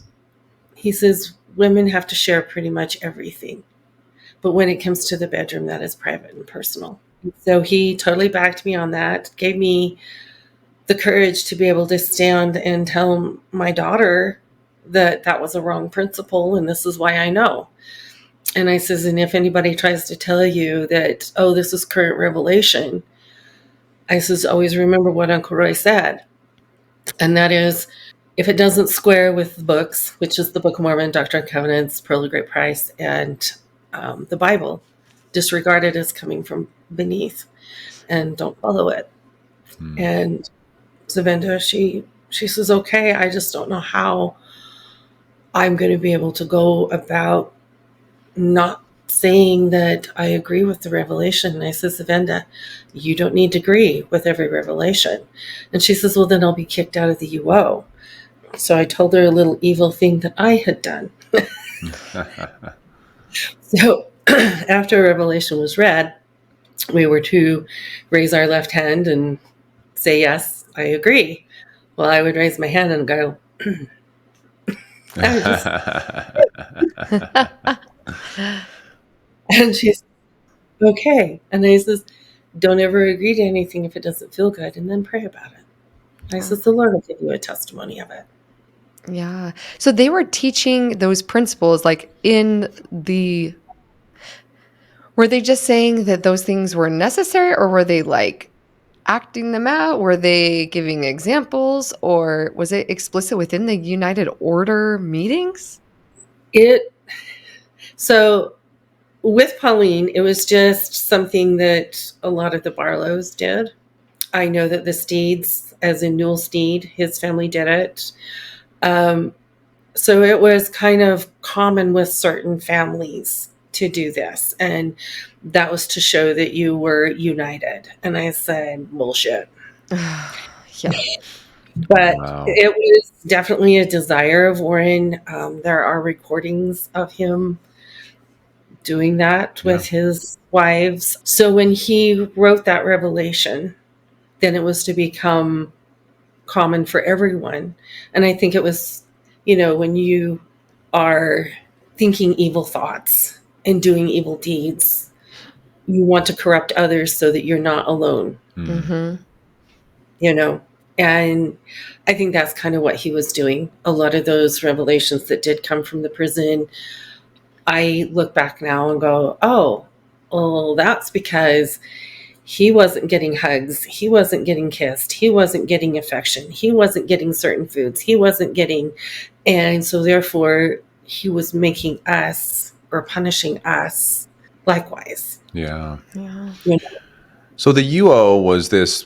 women have to share pretty much everything. But when it comes to the bedroom, that is private and personal. So he totally backed me on that, gave me the courage to be able to stand and tell my daughter that that was a wrong principle, and this is why I know. And I says, and if anybody tries to tell you that, oh, this is current revelation, I says, always remember what Uncle Roy said. And that is, if it doesn't square with the books, which is the Book of Mormon, Doctrine and Covenants, Pearl of Great Price, and the Bible, disregard it as coming from beneath and don't follow it. And Zavenda, she says, okay, I just don't know how I'm going to be able to go about not saying that I agree with the revelation. And I says, Zavenda, you don't need to agree with every revelation. And she says, well, then I'll be kicked out of the UO. So I told her a little evil thing that I had done. So after revelation was read, we were to raise our left hand and say, yes, I agree. Well, I would raise my hand and go, and she's okay. And I says, don't ever agree to anything if it doesn't feel good, and then pray about it. And I says, the Lord will give you a testimony of it. Yeah. So they were teaching those principles like were they just saying that those things were necessary, or were they like acting them out? Were they giving examples, or was it explicit within the United Order meetings? So with Pauline, it was just something that a lot of the Barlows did. I know that the Steeds, as in Newell Steed, his family did it. So it was kind of common with certain families to do this. And that was to show that you were united. And I said, bullshit. Yeah. But It was definitely a desire of Warren. There are recordings of him doing that with his wives. So when he wrote that revelation, then it was to become common for everyone. And I think it was, when you are thinking evil thoughts and doing evil deeds, you want to corrupt others so that you're not alone. Mm-hmm. And I think that's kind of what he was doing. A lot of those revelations that did come from the prison, I look back now and go, oh, well, that's because he wasn't getting hugs. He wasn't getting kissed. He wasn't getting affection. He wasn't getting certain foods. He wasn't getting, and so therefore he was making us or punishing us likewise. Yeah. Yeah. You know? So the UO was this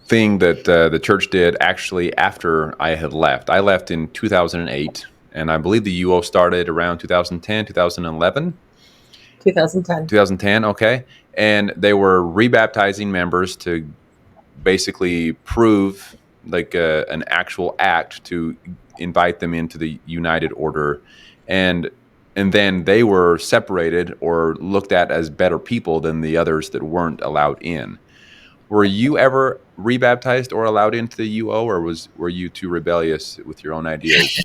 thing that the church did actually after I had left. I left in 2008, and I believe the UO started around 2010, 2011. 2010. 2010, okay. And they were rebaptizing members to basically prove like an actual act to invite them into the United Order. And then they were separated or looked at as better people than the others that weren't allowed in. Were you ever rebaptized or allowed into the UO, or were you too rebellious with your own ideas?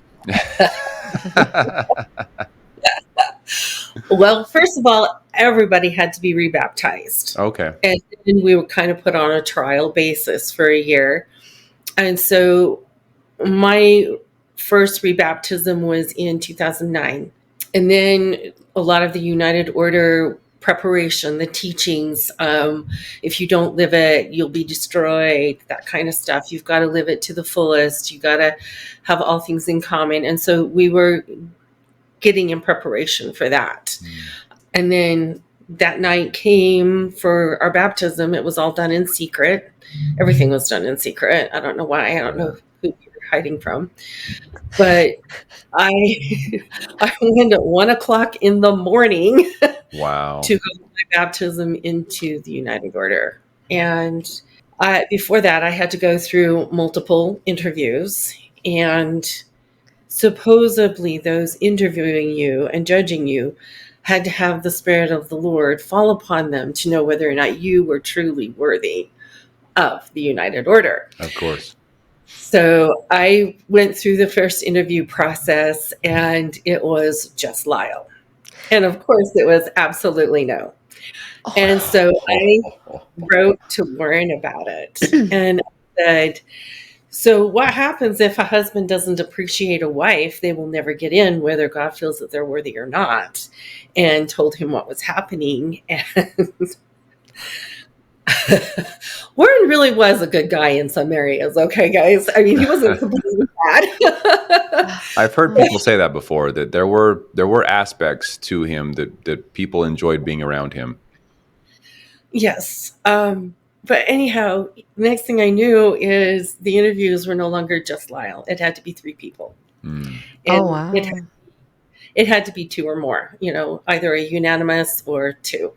Well, first of all, everybody had to be rebaptized. Okay. And then we were kind of put on a trial basis for a year. And so my first rebaptism was in 2009. And then a lot of the United Order preparation, the teachings, if you don't live it, you'll be destroyed, that kind of stuff. You've got to live it to the fullest. You got to have all things in common. And so we were getting in preparation for that. And then that night came for our baptism. It was all done in secret. Everything was done in secret. I don't know why. I don't know who we were hiding from. But I went at 1:00 in the morning Wow. to go to my baptism into the United Order. And before that, I had to go through multiple interviews. And supposedly those interviewing you and judging you had to have the Spirit of the Lord fall upon them to know whether or not you were truly worthy of the United Order. Of course. So I went through the first interview process, and it was just Lyle. And of course, it was absolutely no. And so I wrote to Warren about it and said, so what happens if a husband doesn't appreciate a wife? They will never get in, whether God feels that they're worthy or not. And told him what was happening. And Warren really was a good guy in some areas. Okay, guys. I mean, he wasn't completely bad. I've heard people say that before, that there were aspects to him that people enjoyed being around him. Yes. But anyhow, next thing I knew is the interviews were no longer just Lyle. It had to be 3 people. Mm. And wow. it had to be 2 or more, either a unanimous or 2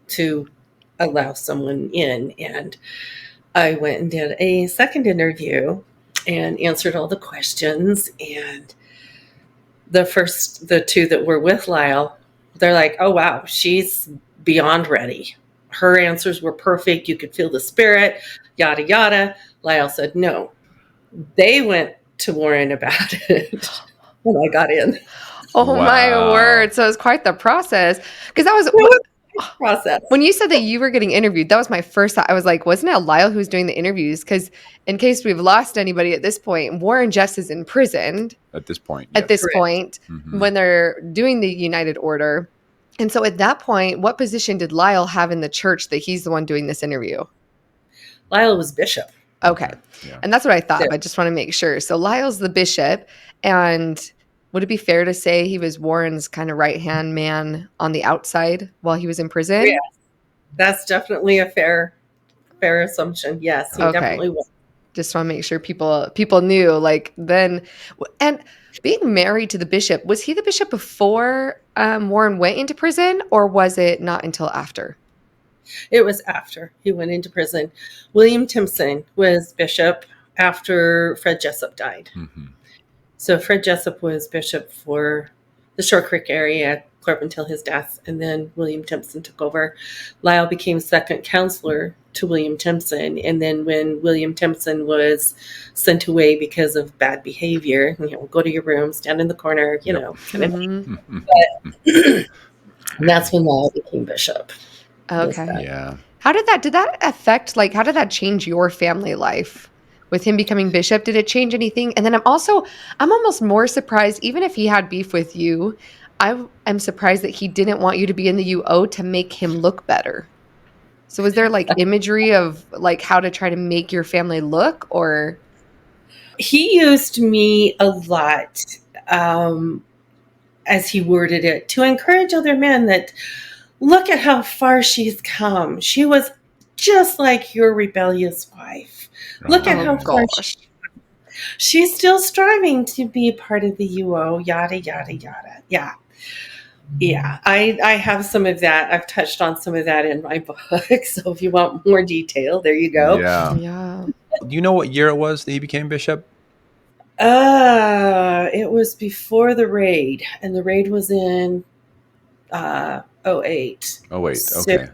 to allow someone in. And I went and did a second interview and answered all the questions. And the 2 that were with Lyle, they're like, oh, wow, she's beyond ready. Her answers were perfect. You could feel the Spirit, yada, yada. Lyle said no. They went to Warren about it when I got in. Oh, wow. My word. So it was quite the process. Because that was process. When you said that you were getting interviewed, that was my first thought. I was like, wasn't it Lyle who was doing the interviews? Because in case we've lost anybody at this point, Warren Jeffs is imprisoned. At this point. At this point, mm-hmm. when they're doing the United Order. And so at that point, what position did Lyle have in the church that he's the one doing this interview? Lyle was bishop. Okay. Yeah. And that's what I thought. So, I just want to make sure. So Lyle's the bishop. And would it be fair to say he was Warren's kind of right-hand man on the outside while he was in prison? Yeah. That's definitely a fair assumption. Yes, he definitely was. Just want to make sure people knew, like, then. And being married to the bishop, was he the bishop before Warren went into prison, or was it not until after? It was after he went into prison. William Timpson was bishop after Fred Jessup died. Mm-hmm. So Fred Jessup was bishop for the Shore Creek area until his death, and then William Timpson took over. Lyle became second counselor to William Timpson, and then when William Timpson was sent away because of bad behavior, go to your room, stand in the corner, kind of. Mm-hmm. But that's when Lyle became bishop. Okay. Yeah. How did that affect, how did that change your family life? With him becoming bishop, did it change anything? And then I'm almost more surprised, even if he had beef with you, I am surprised that he didn't want you to be in the UO to make him look better. So was there like imagery of like how to try to make your family look, or? He used me a lot, as he worded it, to encourage other men that look at how far she's come. She was just like your rebellious wife. Look at Oh, how Oh man. far gosh. she's still striving to be part of the UO, yada, yada, yada. Yeah. Yeah. I have some of that. I've touched on some of that in my book. So if you want more detail, there you go. Yeah. Yeah. Do you know what year it was that he became bishop? It was before the raid, and the raid was in '08. Oh, wait. So Okay.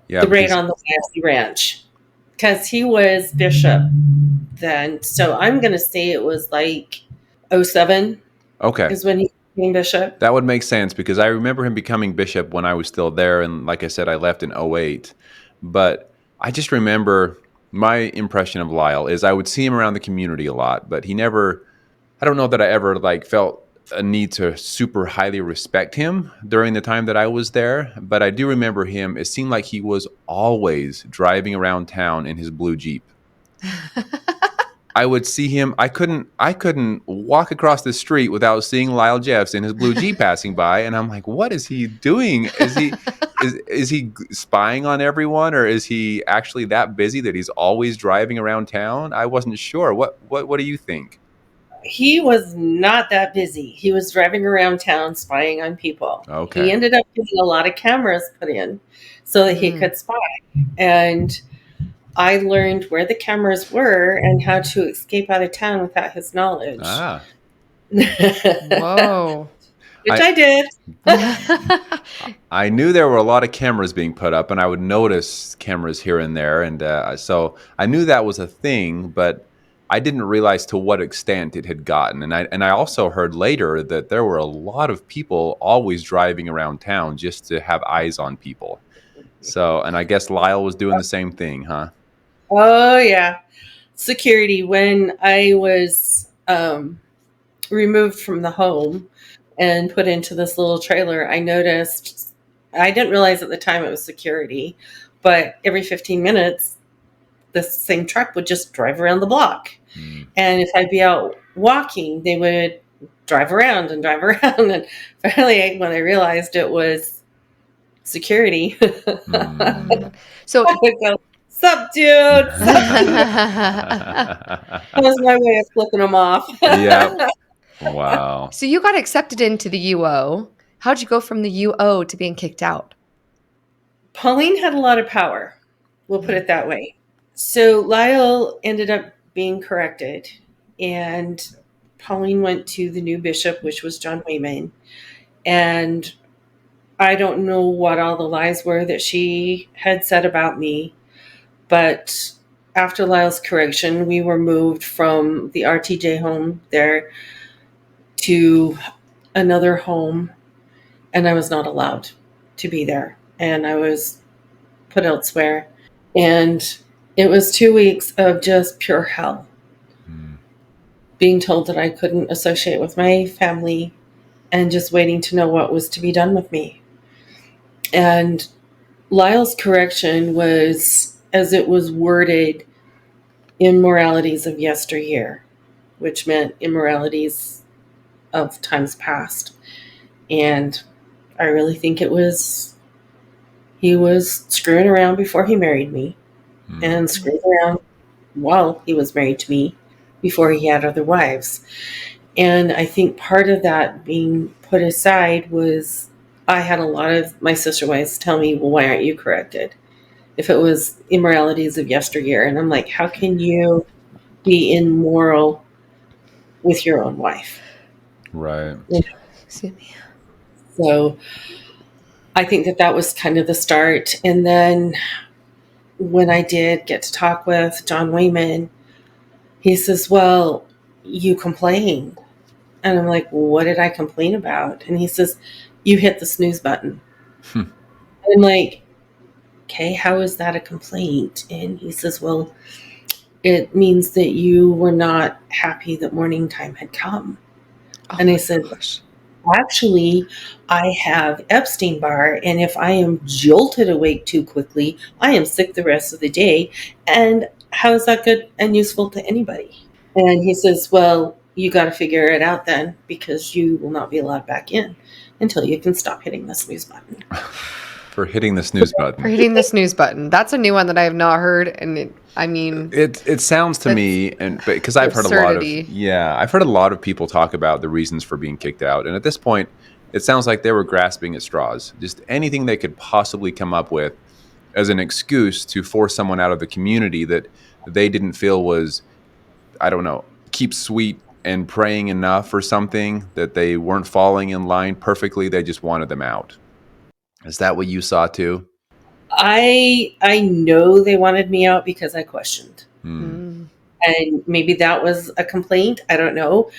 Yeah, the raid because on the Lassie Ranch, because he was bishop then. So I'm going to say it was like '07 okay. is when he became bishop. That would make sense because I remember him becoming bishop when I was still there. And like I said, I left in '08. But I just remember my impression of Lyle is I would see him around the community a lot, but he never, I don't know that I ever like felt a need to super highly respect him during the time that I was there. But I do remember him. It seemed like he was always driving around town in his blue Jeep. I would see him. I couldn't walk across the street without seeing Lyle Jeffs in his blue Jeep passing by, and I'm like, what is he doing? Is he spying on everyone, or is he actually that busy that he's always driving around town? I wasn't sure. What do you think? He was not that busy. He was driving around town spying on people. He Okay. ended up getting a lot of cameras put in so that he Mm. could spy. And I learned where the cameras were and how to escape out of town without his knowledge. Ah, Which Whoa. I did. I knew there were a lot of cameras being put up, and I would notice cameras here and there, and so I knew that was a thing, but I didn't realize to what extent it had gotten. And I also heard later that there were a lot of people always driving around town just to have eyes on people. So, and I guess Lyle was doing the same thing, huh? Oh, yeah. Security. When I was removed from the home and put into this little trailer, I noticed, I didn't realize at the time it was security, but every 15 minutes, this same truck would just drive around the block. Mm. And if I'd be out walking, they would drive around and drive around. And finally, when I realized it was security, Mm. So I would go, sup, dude? Sup? That was my way of flipping them off. Yep. Wow. so you got accepted into the UO. How'd you go from the UO to being kicked out? Pauline had a lot of power. We'll put it that way. So Lyle ended up being corrected, and Pauline went to the new bishop, which was John Wayman. And I don't know what all the lies were that she had said about me, but after Lyle's correction, we were moved from the RTJ home there to another home, and I was not allowed to be there. And I was put elsewhere. And it was 2 weeks of just pure hell. Mm. Being told that I couldn't associate with my family and just waiting to know what was to be done with me. And Lyle's correction was, as it was worded, immoralities of yesteryear, which meant immoralities of times past. And I really think he was screwing around before he married me, Mm. and screwed around while he was married to me before he had other wives. And I think part of that being put aside was I had a lot of my sister wives tell me, well, why aren't you corrected? If it was immoralities of yesteryear. And I'm like, how can you be immoral with your own wife? Right. Excuse me. So I think that was kind of the start. And then when I did get to talk with John Wayman, he says, well, you complained. And I'm like, well, what did I complain about? And he says, you hit the snooze button. Hmm. And I'm like, okay, how is that a complaint? And he says, well, it means that you were not happy that morning time had come. Oh And I my said, gosh. Actually, I have Epstein-Barr, and if I am jolted awake too quickly, I am sick the rest of the day. And how is that good and useful to anybody? And he says, well, you got to figure it out then, because you will not be allowed back in until you can stop hitting the snooze button. For hitting the snooze For button. hitting the snooze button. That's a new one that I have not heard. And It sounds to me, and because I've heard absurdity. I've heard a lot of people talk about the reasons for being kicked out, and at this point, it sounds like they were grasping at straws, just anything they could possibly come up with as an excuse to force someone out of the community that they didn't feel was, I don't know, keep sweet and praying enough or something, that they weren't falling in line perfectly. They just wanted them out. Is that what you saw too? I know they wanted me out because I questioned. Mm. And maybe that was a complaint. I don't know.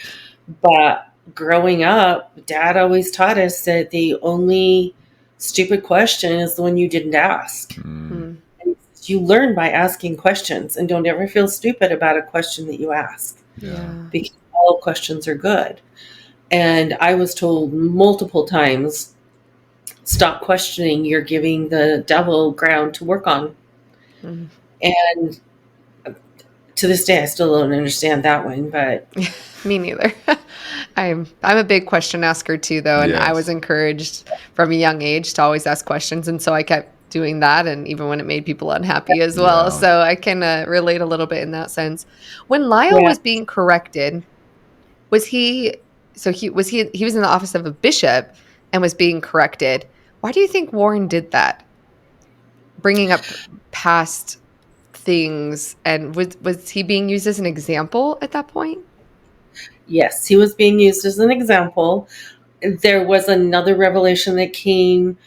But growing up, Dad always taught us that the only stupid question is the one you didn't ask. Mm. And you learn by asking questions, and don't ever feel stupid about a question that you ask. Yeah. Because all questions are good. And I was told multiple times, stop questioning, you're giving the devil ground to work on. Mm. And to this day, I still don't understand that one, but Me neither. I'm a big question asker too, though, and I Yes. was encouraged from a young age to always ask questions, and so I kept doing that, and even when it made people unhappy as well. Yeah. So I can relate a little bit in that sense. When Lyle Yeah. was being corrected, was he? So he was in the office of a bishop and was being corrected. Why do you think Warren did that? Bringing up past things, and was he being used as an example at that point? yes, he was being used as an example. There was another revelation that came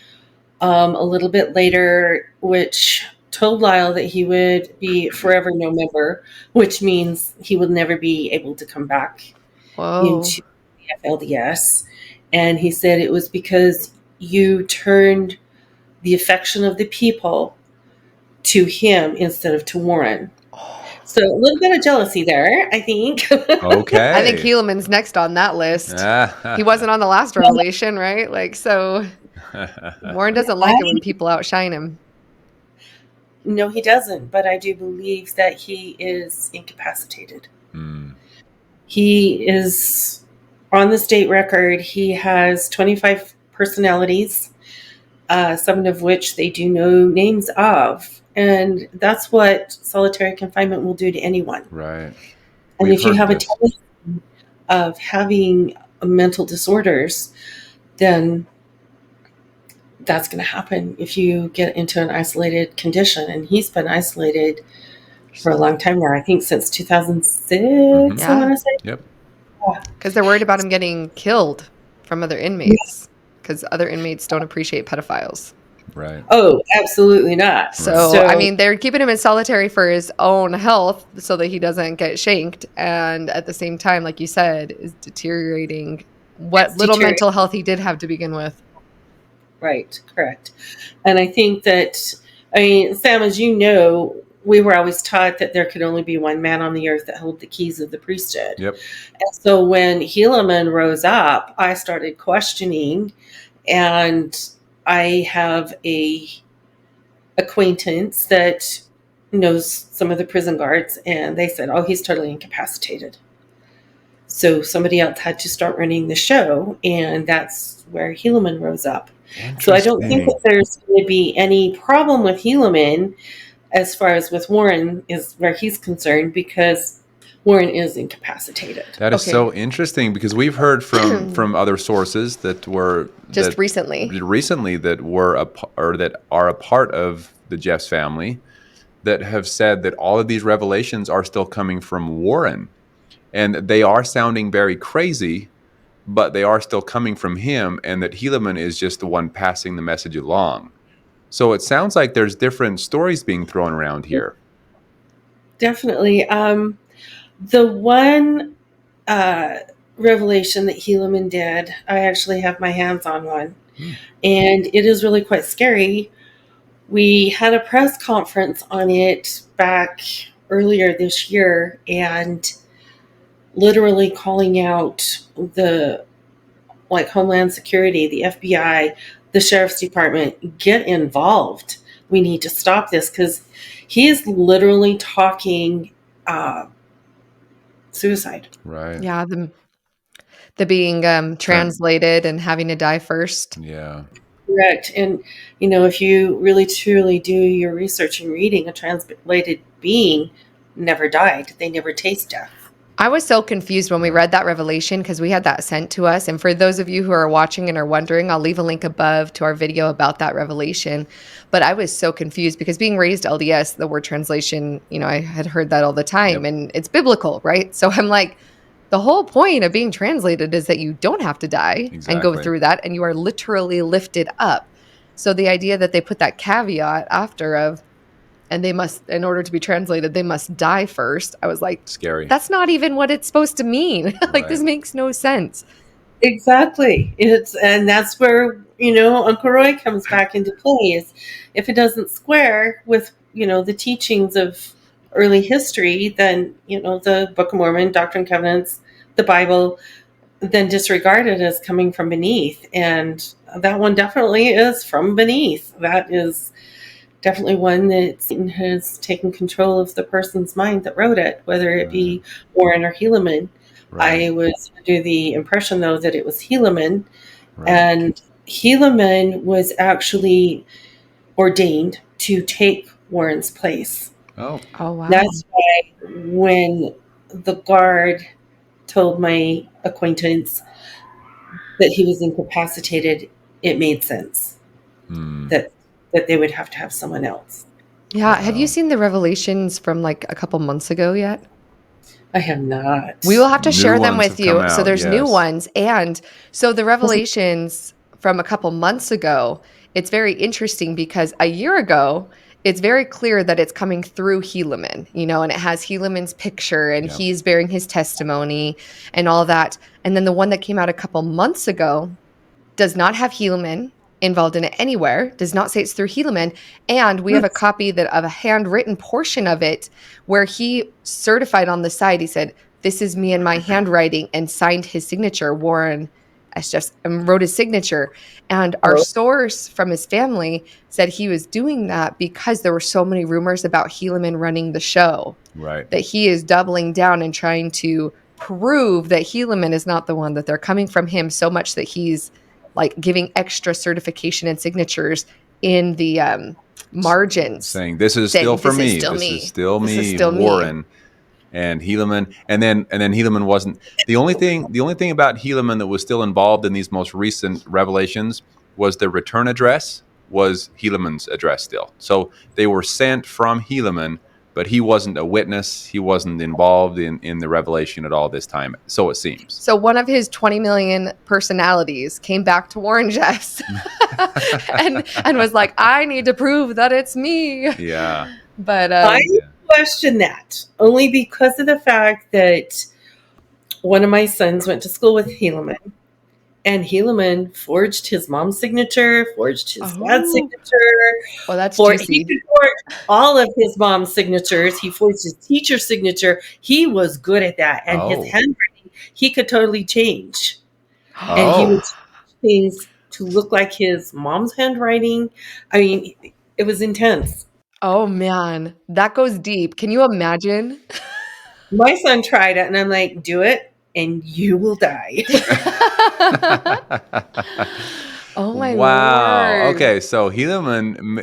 a little bit later, which told Lyle that he would be forever no member, which means he would never be able to come back Whoa. into the FLDS. And he said it was because you turned the affection of the people to him instead of to Warren. So a little bit of jealousy there, I think. Okay. I think Helaman's next on that list. He wasn't on the last revelation, right? Like, so Warren doesn't like it when people outshine him. No, he doesn't, but I do believe that he is incapacitated. He is on the state record. He has 25 personalities, 7 of which they do know names of. And that's what solitary confinement will do to anyone. Right. And We've if you heard have a this. tendency of having mental disorders, then that's going to happen if you get into an isolated condition. And he's been isolated for a long time now. I think since 2006, Yeah. I want to say. Yep. Because they're worried about him getting killed from other inmates. Because other inmates don't appreciate pedophiles. Right. Oh, absolutely not. So, I mean, they're keeping him in solitary for his own health so that he doesn't get shanked. And at the same time, like you said, is deteriorating what little mental health he did have to begin with. Right, correct. And I think that, I mean, Sam, as you know, we were always taught that there could only be one man on the earth that held the keys of the priesthood. Yep. And so when Helaman rose up, I started questioning, and I have a acquaintance that knows some of the prison guards, and they said, oh, he's totally incapacitated. So somebody else had to start running the show, and that's where Helaman rose up. So I don't think that there's going to be any problem with Helaman as far as with Warren is where he's concerned, because Warren is incapacitated. That is so interesting, because we've heard from other sources that were recently that were that are a part of the Jeffs family that have said that all of these revelations are still coming from Warren, and they are sounding very crazy, but they are still coming from him, and that Helaman is just the one passing the message along. So it sounds like there's different stories being thrown around here. Definitely. The one revelation that Helaman did, I actually have my hands on one. And it is really quite scary. We had a press conference on it back earlier this year, and literally calling out the like Homeland Security, the FBI, the Sheriff's Department, get involved. We need to stop this because he is literally talking suicide. Right. Yeah, the being translated and having to die first. Yeah. Correct. And, you know, if you really truly do your research and reading, a translated being never died. They never taste death. I was so confused when we read that revelation because we had that sent to us. And for those of you who are watching and are wondering, I'll leave a link above to our video about that revelation. But I was so confused because being raised LDS, the word translation, you know, I had heard that all the time and it's biblical, right? So I'm like, the whole point of being translated is that you don't have to die and go through that, and you are literally lifted up. So the idea that they put that caveat after of, and they must, in order to be translated, they must die first. I was like, Scary. that's not even what it's supposed to mean. Like, this makes no sense. Exactly. And that's where, you know, Uncle Roy comes back into play. Is if it doesn't square with, you know, the teachings of early history, then, you know, the Book of Mormon, Doctrine and Covenants, the Bible, then disregard it as coming from beneath. And that one definitely is from beneath. That is definitely one that Satan has taken control of the person's mind that wrote it, whether it be Warren or Helaman. I was under the impression, though, that it was Helaman, and Helaman was actually ordained to take Warren's place. Oh, wow. That's why when the guard told my acquaintance that he was incapacitated, it made sense that they would have to have someone else. Yeah. Wow. Have you seen the revelations from like a couple months ago yet? I have not. We will have to share them with you. So there's new ones. And so the revelations from a couple months ago, it's very interesting because a year ago, it's very clear that it's coming through Helaman, you know, and it has Helaman's picture and he's bearing his testimony and all that. And then the one that came out a couple months ago does not have Helaman involved in it anywhere, does not say it's through Helaman. And we have a copy of a handwritten portion of it where he certified on the side, he said, "This is me and my handwriting," and signed his signature, Warren S. Jeffs, and wrote his signature. And our source from his family said he was doing that because there were so many rumors about Helaman running the show. Right. That he is doubling down and trying to prove that Helaman is not the one, that they're coming from him so much that he's like giving extra certification and signatures in the margins. Saying, this is still for me. This is still me, Warren. And Helaman, and then Helaman wasn't the only thing about Helaman that was still involved in these most recent revelations was the return address was Helaman's address still. So they were sent from Helaman, but he wasn't a witness. He wasn't involved in the revelation at all this time. So it seems. So one of his 20 million personalities came back to Warren Jeffs and was like, I need to prove that it's me. Yeah. But I question that only because of the fact that one of my sons went to school with Helaman, and Helaman forged his mom's signature, forged his dad's signature. Well, that's juicy. He could forge all of his mom's signatures. He forged his teacher's signature. He was good at that, and his handwriting he could totally change, and he would change things to look like his mom's handwriting. I mean, it was intense. Oh, man, that goes deep. Can you imagine? My son tried it, and I'm like, do it, and you will die. Oh, my wow. Lord. Okay, so Helaman,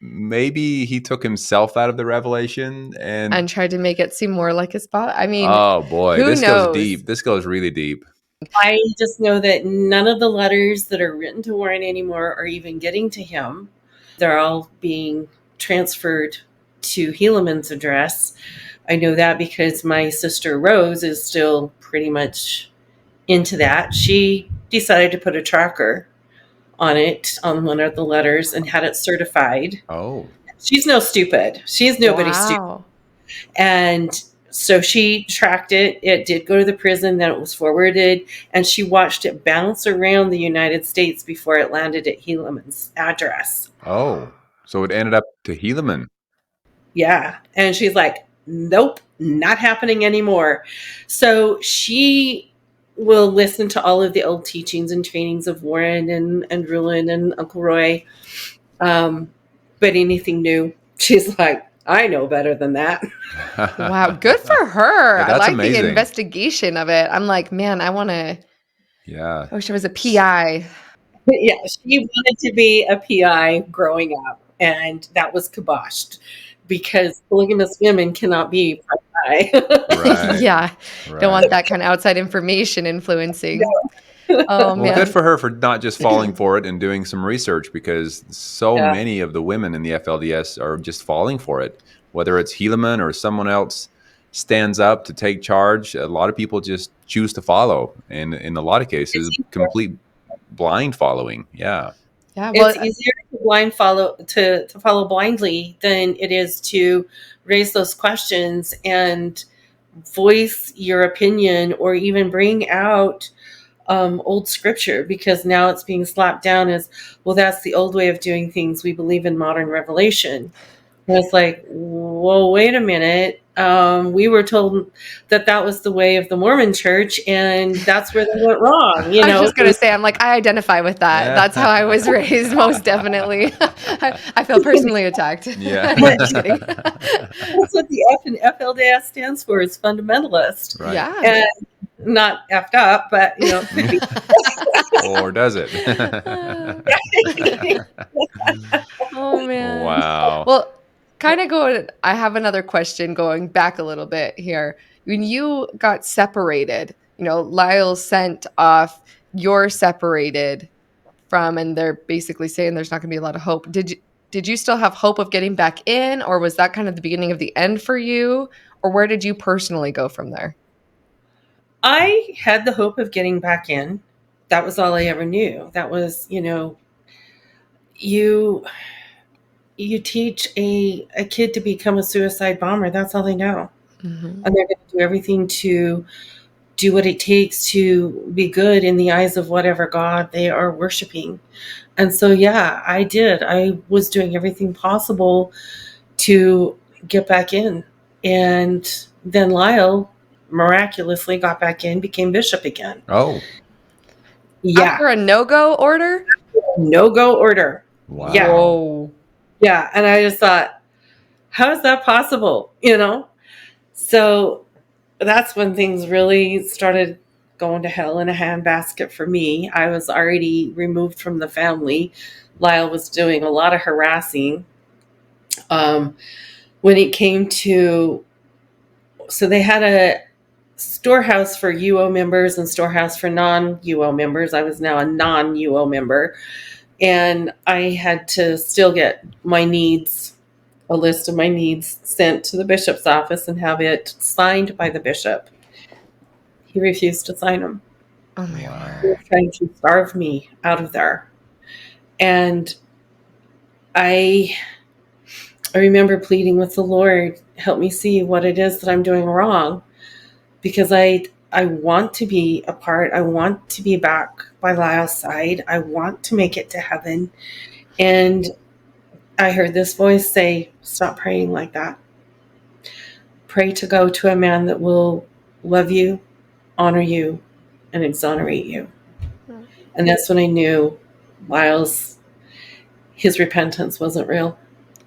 maybe he took himself out of the revelation and tried to make it seem more like his father. I mean, oh, boy, this knows? goes deep. This goes really deep. I just know that none of the letters that are written to Warren anymore are even getting to him. They're all being transferred to Helaman's address. I know that because my sister Rose is still pretty much into that. She decided to put a tracker on it, on one of the letters, and had it certified. Oh. She's no stupid. She's nobody stupid. And so she tracked it. It did go to the prison, then it was forwarded, and she watched it bounce around the United States before it landed at Helaman's address. Oh. So it ended up to Helaman. Yeah. And she's like, nope, not happening anymore. So she will listen to all of the old teachings and trainings of Warren and Rulin and Uncle Roy. But anything new, she's like, I know better than that. Wow, good for her. Yeah, I that's like amazing. the investigation of it. I'm like, man, I wish I was a PI. Yeah, she wanted to be a PI growing up, and that was kiboshed because polygamous women cannot be PI. Right. Yeah. Right. Don't want that kind of outside information influencing. Oh, Well, man. good for her for not just falling for it and doing some research, because so Yeah. many of the women in the FLDS are just falling for it. Whether it's Helaman or someone else stands up to take charge, a lot of people just choose to follow. And in a lot of cases, complete blind following. Yeah. Yeah. Well, It's easier to follow blindly than it is to raise those questions and voice your opinion or even bring out old scripture, because now it's being slapped down as, well, that's the old way of doing things. We believe in modern revelation. And it's like, well, wait a minute. We were told that was the way of the Mormon church, and that's where they went wrong. I was just going to say, I'm like, I identify with that. That's how I was raised, most definitely. I feel personally attacked. Yeah. Just kidding. That's what the F in FLDS stands for, is fundamentalist. Right. Yeah. And not effed up, but could be. Or does it? Oh, man. Wow. Well, I have another question going back a little bit here. When you got separated, Lyle sent off, you're separated from, and they're basically saying there's not going to be a lot of hope. Did you still have hope of getting back in, or was that kind of the beginning of the end for you? Or where did you personally go from there? I had the hope of getting back in. That was all I ever knew. That was, you teach a kid to become a suicide bomber. That's all they know. Mm-hmm. And they're going to do everything to do what it takes to be good in the eyes of whatever God they are worshiping. And so, yeah, I did. I was doing everything possible to get back in. And then Lyle miraculously got back in, became bishop again. Oh. Yeah. After a no-go order? No-go order. Wow. Yeah. Whoa. Yeah. And I just thought, how is that possible? So that's when things really started going to hell in a handbasket for me. I was already removed from the family. Lyle was doing a lot of harassing. When it came to, so they had a storehouse for UO members and storehouse for non-UO members. I was now a non-UO member, and I had to still get my needs, a list of my needs, sent to the bishop's office and have it signed by the bishop. He refused to sign them. Oh my Wow. He was trying to starve me out of there. And I remember pleading with the Lord, help me see what it is that I'm doing wrong, because I want to be a part. I want to be back by Lyle's side. I want to make it to heaven. And I heard this voice say, stop praying like that. Pray to go to a man that will love you, honor you, and exonerate you. And that's when I knew his repentance wasn't real.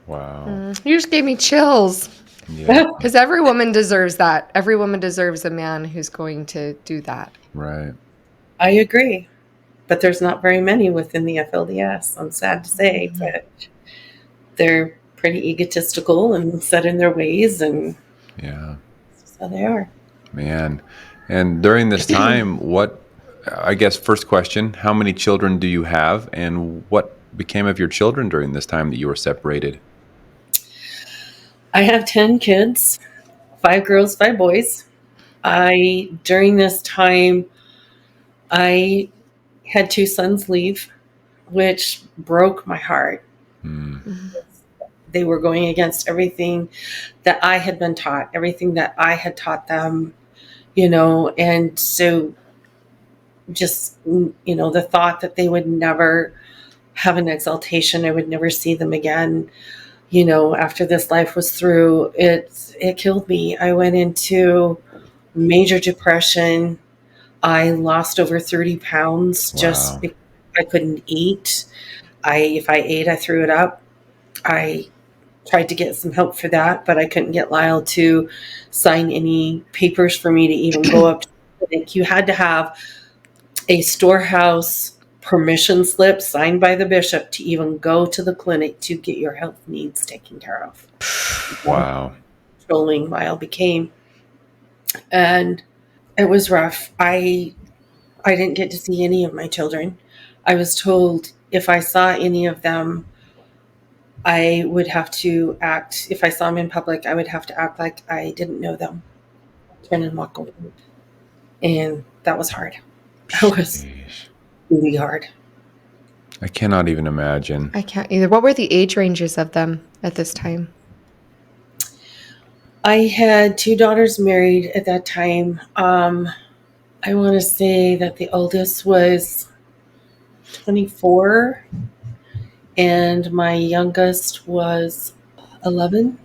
Wow. You just gave me chills. Yeah. Because every woman deserves that. Every woman deserves a man who's going to do that. Right. I agree. But there's not very many within the FLDS, I'm sad to say, but they're pretty egotistical and set in their ways, and Yeah. so they are. Man. And during this time, I guess first question, how many children do you have, and what became of your children during this time that you were separated? I have 10 kids, 5 girls, 5 boys. During this time, I had 2 sons leave, which broke my heart. They were going against everything that I had been taught, everything that I had taught them, and so just, the thought that they would never have an exaltation, I would never see them again, after this life was through, it killed me. I went into major depression. I lost over 30 pounds just Wow. because I couldn't eat. If I ate, I threw it up. I tried to get some help for that, but I couldn't get Lyle to sign any papers for me to even go up to the clinic. You had to have a storehouse permission slip signed by the bishop to even go to the clinic to get your health needs taken care of. Wow. Controlling Lyle became, and it was rough. I didn't get to see any of my children. I was told if I saw any of them, I would have to act, if I saw them in public, I would have to act like I didn't know them, turn and walk away. And that was hard. That was Jeez. really hard. I cannot even imagine. I can't either. What were the age ranges of them at this time? I had 2 daughters married at that time. I want to say that the oldest was 24 and my youngest was 11.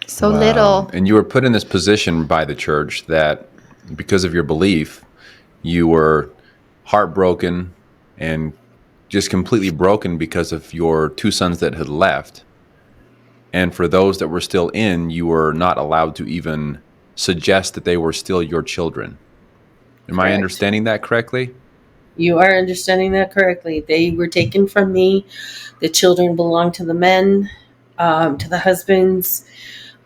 So Wow. little. And you were put in this position by the church that because of your belief, you were heartbroken and just completely broken because of your 2 sons that had left. And for those that were still in, you were not allowed to even suggest that they were still your children. Am I Correct. understanding that correctly? You are understanding that correctly. They were taken from me. The children belong to the men, to the husbands,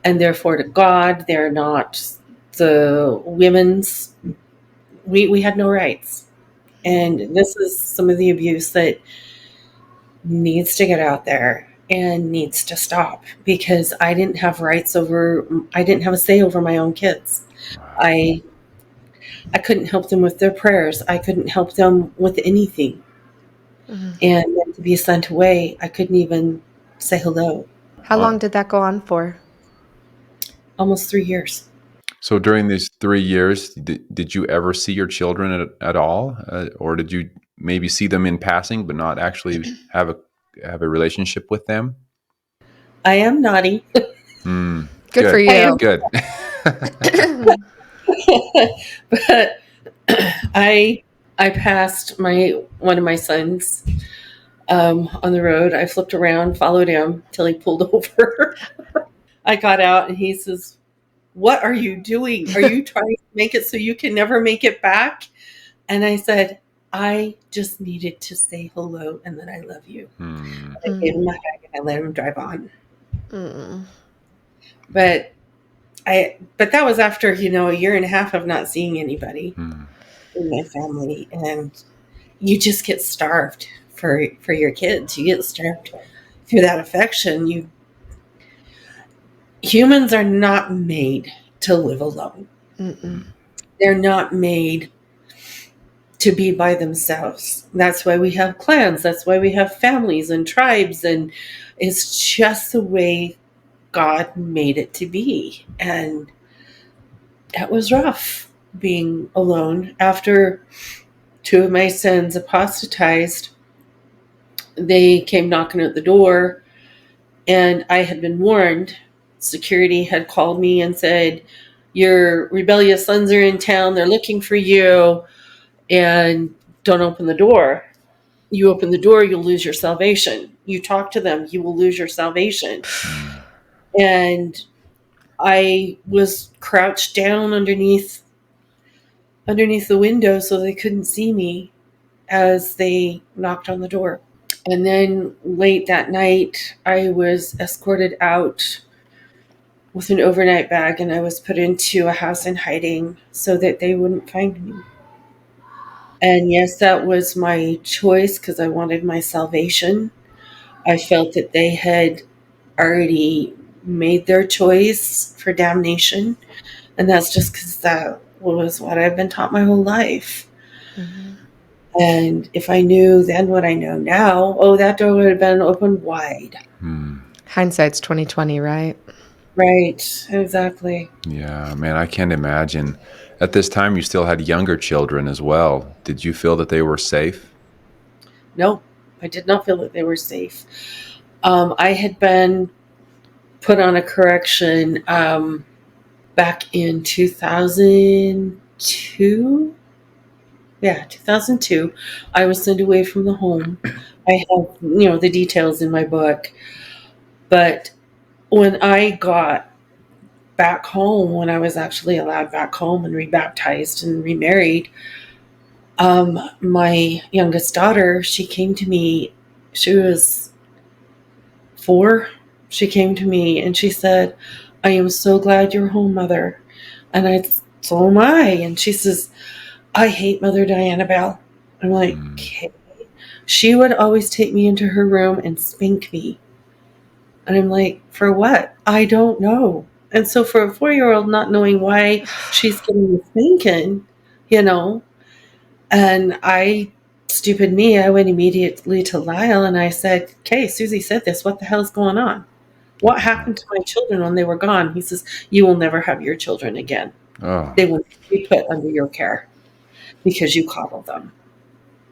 and therefore to God. They're not the women's. We had no rights. And this is some of the abuse that needs to get out there and needs to stop because I didn't have a say over my own kids. I couldn't help them with their prayers. I couldn't help them with anything. Mhm. And then to be sent away, I couldn't even say hello. How long did that go on for? Almost 3 years. So during these 3 years, did you ever see your children at all? Or did you maybe see them in passing, but not actually have a relationship with them? I am naughty. Mm, Good for good. I am, you. Good. but I passed one of my sons on the road. I flipped around, followed him till he pulled over. I got out and he says, "What are you doing? Are you trying to make it so you can never make it back?" And I said, "I just needed to say hello and that I love you." Hmm. I gave him a hug and I let him drive on. Mm. But that was after, a year and a half of not seeing anybody Hmm. in my family, and you just get starved for your kids. You get starved through that affection. Humans are not made to live alone. Mm-mm. They're not made to be by themselves. That's why we have clans. That's why we have families and tribes, and it's just the way God made it to be. And it was rough being alone. After 2 of my sons apostatized, they came knocking at the door, and I had been warned. Security had called me and said, "Your rebellious sons are in town. They're looking for you, and don't open the door. You open the door, you'll lose your salvation. You talk to them, you will lose your salvation." And I was crouched down underneath the window so they couldn't see me as they knocked on the door. And then late that night, I was escorted out with an overnight bag and I was put into a house in hiding so that they wouldn't find me. And yes, that was my choice because I wanted my salvation. I felt that they had already made their choice for damnation. And that's just because that was what I've been taught my whole life. Mm-hmm. And if I knew then what I know now, oh, that door would have been opened wide. Hmm. Hindsight's 2020, right? Right, exactly. Yeah, man, I can't imagine. At this time, you still had younger children as well. Did you feel that they were safe? No, I did not feel that they were safe. I had been put on a correction back in 2002. Yeah, 2002. I was sent away from the home. I have, the details in my book. But when I got back home, when I was actually allowed back home and rebaptized and remarried, my youngest daughter, she came to me. She was 4. She came to me and she said, "I am so glad you're home, Mother." And so am I. And she says, "I hate Mother Diana Bell." I'm like, okay. She would always take me into her room and spank me. And I'm like, for what? I don't know. And so for a 4-year-old not knowing why she's getting a spanking, and stupid me, I went immediately to Lyle and I said, "Okay, Susie said this. What the hell's going on? What happened to my children when they were gone?" He says, "You will never have your children again. Oh. They will be put under your care because you coddle them."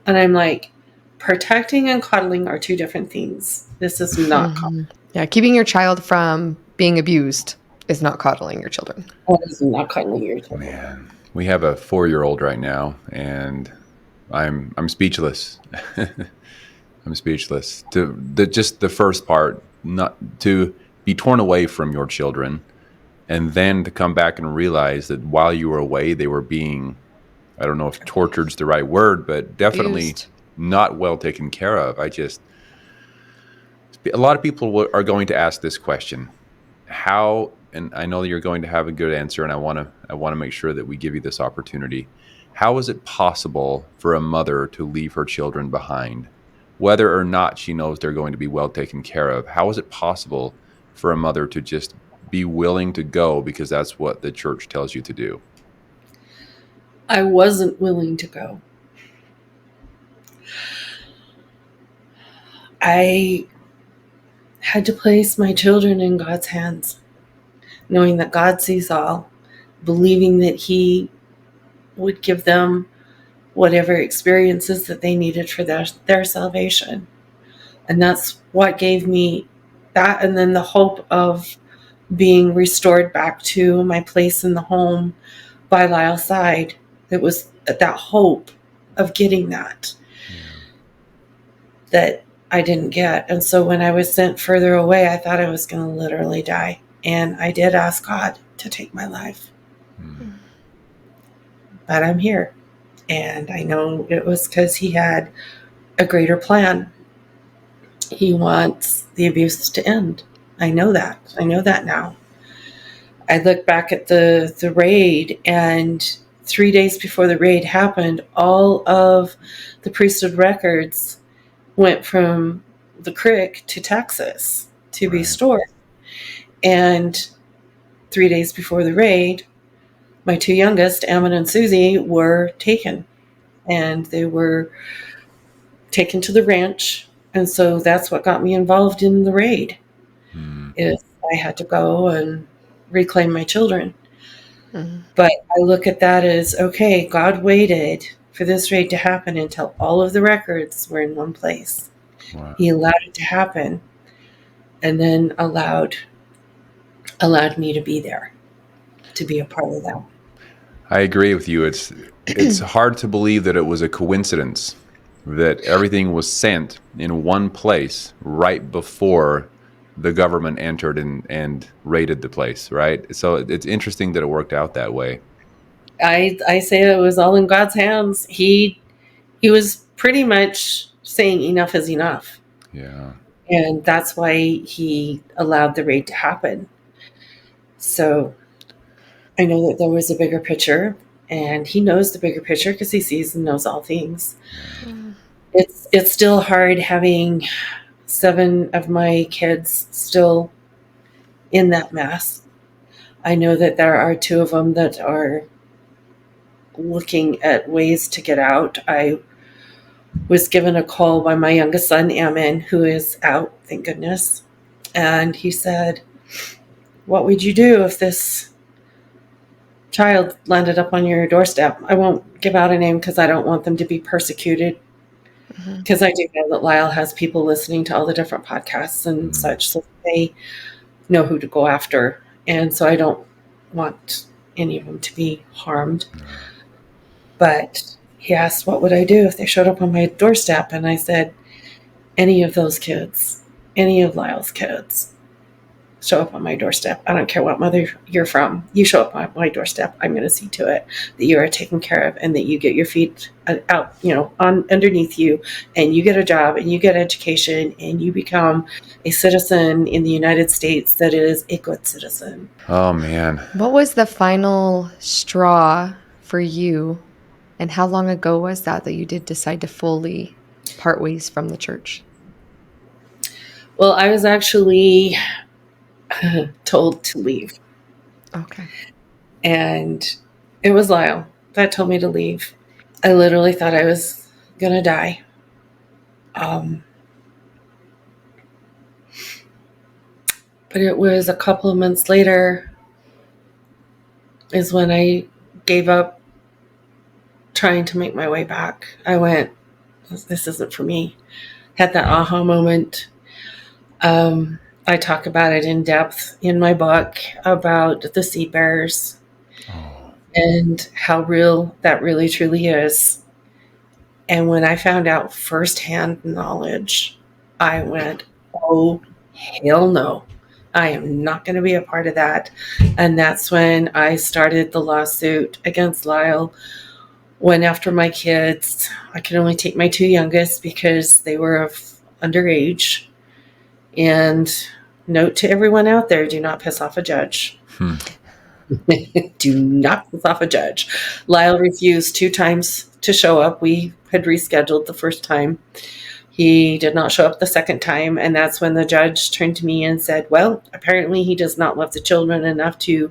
And I'm like, protecting and coddling are 2 different things. This is not coddling. Yeah, keeping your child from being abused is not coddling your children. That is not coddling your children. Man, we have a 4-year-old right now, and I'm speechless. I'm speechless. Just the first part, not to be torn away from your children, and then to come back and realize that while you were away, they were being, I don't know if tortured's the right word, but definitely Abused. Not well taken care of. A lot of people are going to ask this question: how? And I know you're going to have a good answer, and I want to make sure that we give you this opportunity. How is it possible for a mother to leave her children behind, whether or not she knows they're going to be well taken care of? How is it possible for a mother to just be willing to go because that's what the church tells you to do? I wasn't willing to go. I had to place my children in God's hands, knowing that God sees all, believing that He would give them whatever experiences that they needed for their salvation. And that's what gave me that, and then the hope of being restored back to my place in the home by Lyle's side. It was that hope of getting that I didn't get. And so when I was sent further away, I thought I was going to literally die. And I did ask God to take my life. But I'm here. And I know it was because He had a greater plan. He wants the abuse to end. I know that. I know that now. I look back at the raid, and 3 days before the raid happened, all of the priesthood records went from the creek to Texas to be stored. And 3 days before the raid, my 2 youngest, Ammon and Susie, were taken. And they were taken to the ranch. And so that's what got me involved in the raid. Is I had to go and reclaim my children. But I look at that as, okay, God waited for this raid to happen until all of the records were in one place. Wow. He allowed it to happen, and then allowed me to be there, to be a part of that. I agree with you. It's hard to believe that it was a coincidence that everything was sent in one place right before the government entered and raided the place, right? So it's interesting that it worked out that way. I say it was all in God's hands. He was pretty much saying enough is enough. Yeah. And that's why He allowed the raid to happen. So I know that there was a bigger picture, and He knows the bigger picture because He sees and knows all things. It's still hard having 7 of my kids still in that mess. I know that there are 2 of them that are looking at ways to get out. I was given a call by my youngest son, Ammon, who is out, thank goodness. And he said, "What would you do if this child landed up on your doorstep?" I won't give out a name because I don't want them to be persecuted. Because I do know that Lyle has people listening to all the different podcasts and such, so they know who to go after. And so I don't want any of them to be harmed. But he asked, what would I do if they showed up on my doorstep? And I said, any of those kids, any of Lyle's kids, show up on my doorstep. I don't care what mother you're from. You show up on my doorstep. I'm going to see to it that you are taken care of and that you get your feet out, on underneath you, and you get a job and you get education and you become a citizen in the United States that is a good citizen. Oh, man. What was the final straw for you? And how long ago was that you did decide to fully part ways from the church? Well, I was actually told to leave. Okay. And it was Lyle that told me to leave. I literally thought I was going to die. But it was a couple of months later is when I gave up trying to make my way back. I went, this isn't for me. Had that aha moment. I talk about it in depth in my book about the seed bearers and how real that really truly is. And when I found out firsthand knowledge, I went, oh, hell no. I am not going to be a part of that. And that's when I started the lawsuit against Lyle. Went after my kids. I could only take my two youngest because they were of underage. And note to everyone out there, do not piss off a judge. Do not piss off a judge. Lyle refused 2 times to show up. We had rescheduled the first time. He did not show up the second time. And that's when the judge turned to me and said, well, apparently he does not love the children enough to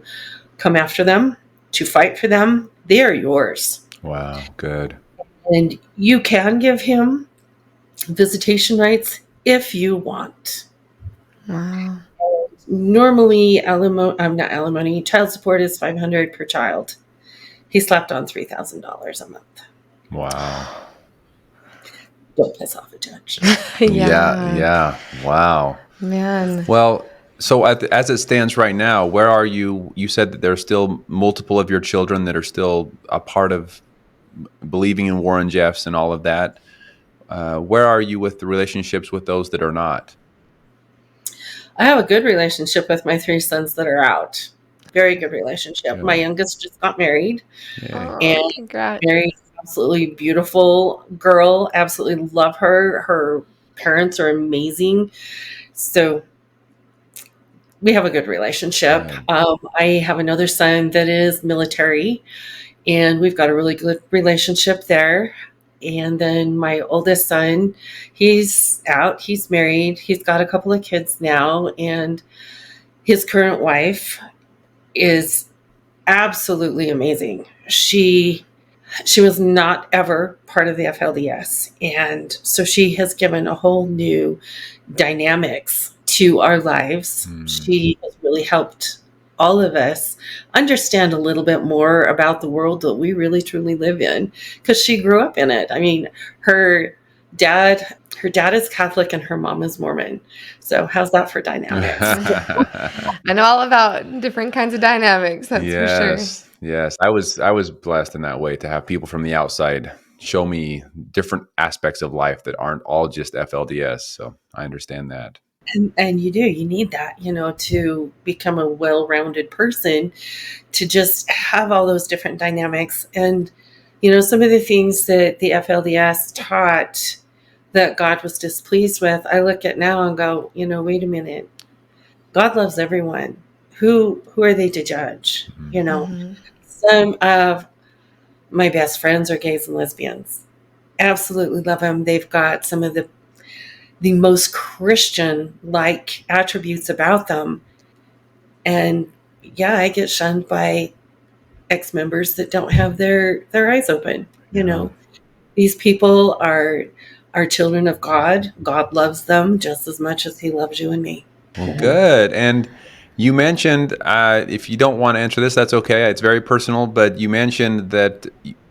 come after them, to fight for them. They are yours. Wow, good. And you can give him visitation rights if you want. Wow. Normally, not alimony, child support is $500 per child. He slapped on $3,000 a month. Wow. Don't piss off a judge. Yeah. Wow. Man. Well, so as it stands right now, where are you? You said that there's still multiple of your children that are still a part of believing in Warren Jeffs and all of that. Where are you with the relationships with those that are not? I have a good relationship with my 3 sons that are out. Very good relationship. Good. My youngest just got married. And congrats. Very absolutely beautiful girl. Absolutely love her. Her parents are amazing. So we have a good relationship. I have another son that is military, and we've got a really good relationship there. And then my oldest son, he's out, he's married, he's got a couple of kids now, and his current wife is absolutely amazing. She was not ever part of the FLDS, and so she has given a whole new dynamics to our lives. She has really helped all of us understand a little bit more about the world that we really truly live in, because she grew up in it. I mean, her dad is Catholic and her mom is Mormon. So how's that for dynamics? I know all about different kinds of dynamics. That's for sure. Yes. I was blessed in that way to have people from the outside show me different aspects of life that aren't all just FLDS. So I understand that. And you need that, to become a well-rounded person, to just have all those different dynamics. And, some of the things that the FLDS taught that God was displeased with, I look at now and go, wait a minute. God loves everyone. Who are they to judge? Some of my best friends are gays and lesbians. Absolutely love them. They've got some of the most Christian-like attributes about them. And yeah, I get shunned by ex-members that don't have their eyes open. These people are children of God. God loves them just as much as he loves you and me. Well, good. And you mentioned, if you don't want to answer this, that's okay. It's very personal, but you mentioned that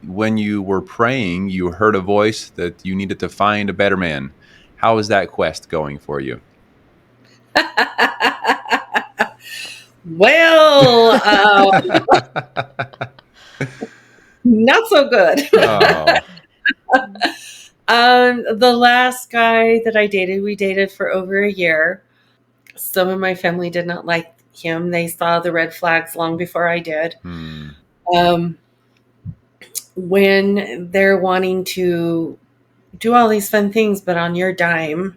when you were praying, you heard a voice that you needed to find a better man. How is that quest going for you? Well, not so good. Oh, The last guy that I dated, we dated for over a year. Some of my family did not like him. They saw the red flags long before I did. Um, when they're wanting to do all these fun things, but on your dime,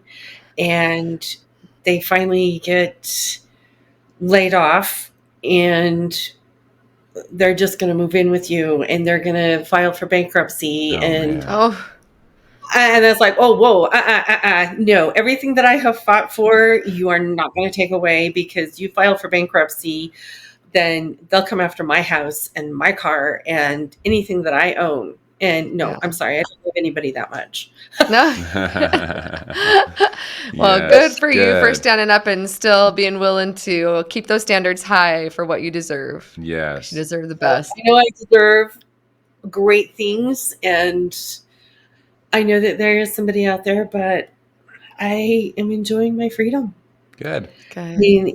and they finally get laid off and they're just going to move in with you and they're going to file for bankruptcy. man. And it's like, oh, whoa, no, everything that I have fought for, you are not going to take away because you filed for bankruptcy. Then they'll come after my house and my car and anything that I own. And no, I'm sorry, I don't love anybody that much. No. Well, Yes, good for you for standing up and still being willing to keep those standards high for what you deserve. Yes. Oh, You deserve the best. I know I deserve great things, and I know that there is somebody out there, but I am enjoying my freedom. Good. I mean,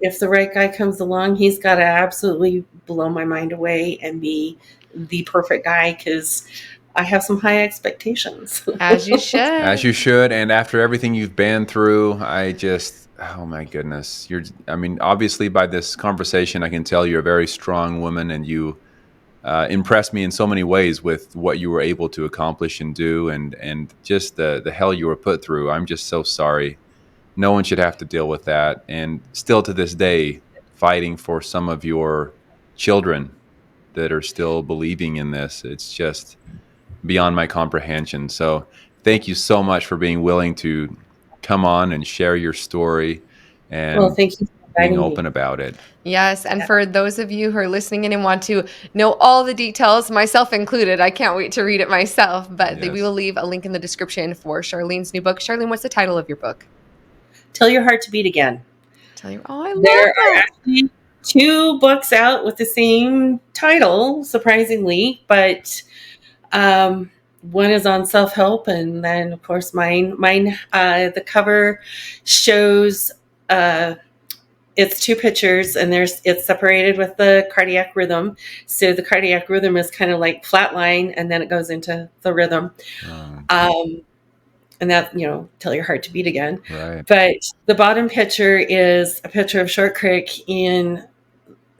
if the right guy comes along, he's got to absolutely blow my mind away and be the perfect guy, because I have some high expectations. As you should. As you should. And after everything you've been through, oh my goodness. Obviously by this conversation, I can tell you're a very strong woman, and you impressed me in so many ways with what you were able to accomplish and do, and just the hell you were put through. I'm just so sorry. No one should have to deal with that. And still to this day, fighting for some of your children that are still believing in this. It's just beyond my comprehension. So thank you so much for being willing to come on and share your story and thank you for being open about it. Yes. And for those of you who are listening in and want to know all the details, myself included, I can't wait to read it myself, but we will leave a link in the description for Charlene's new book. Charlene, what's the title of your book? Tell Your Heart to Beat Again. I love there that. Are actually 2 books out with the same title, surprisingly, but one is on self-help, and then of course mine the cover shows it's 2 pictures, and it's separated with the cardiac rhythm. So the cardiac rhythm is kind of like flatline, and then it goes into the rhythm. And that, tell your heart to beat again. Right. But the bottom picture is a picture of Short Creek in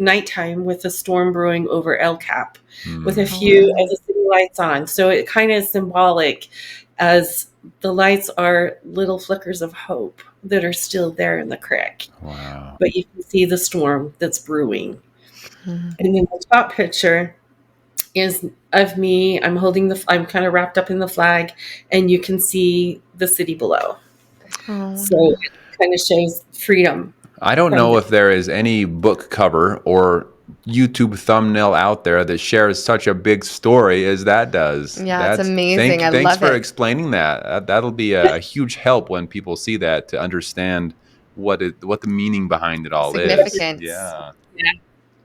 nighttime with a storm brewing over El Cap with a few of the city lights on. So it kind of is symbolic, as the lights are little flickers of hope that are still there in the creek. Wow. But you can see the storm that's brewing. And then the top picture is of me. I'm kind of wrapped up in the flag, and you can see the city below. So it kind of shows freedom. I don't know if there is any book cover or YouTube thumbnail out there that shares such a big story as that does. Yeah, it's amazing. I love it. Thanks for explaining that. That'll be a huge help when people see that, to understand what the meaning behind it all is. Significance.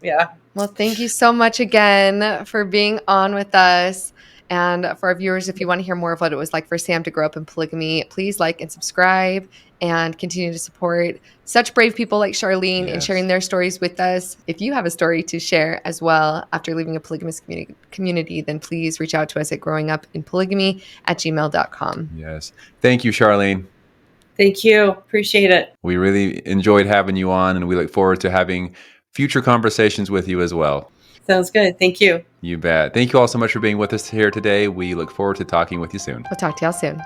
Yeah. Well, thank you so much again for being on with us. And for our viewers, if you want to hear more of what it was like for Sam to grow up in polygamy, please like and subscribe and continue to support such brave people like Charlene and sharing their stories with us. If you have a story to share as well after leaving a polygamous community, then please reach out to us at growingupinpolygamy@gmail.com. Yes. Thank you, Charlene. Thank you. Appreciate it. We really enjoyed having you on, and we look forward to having future conversations with you as well. Sounds good. Thank you. You bet. Thank you all so much for being with us here today. We look forward to talking with you soon. We'll talk to y'all soon.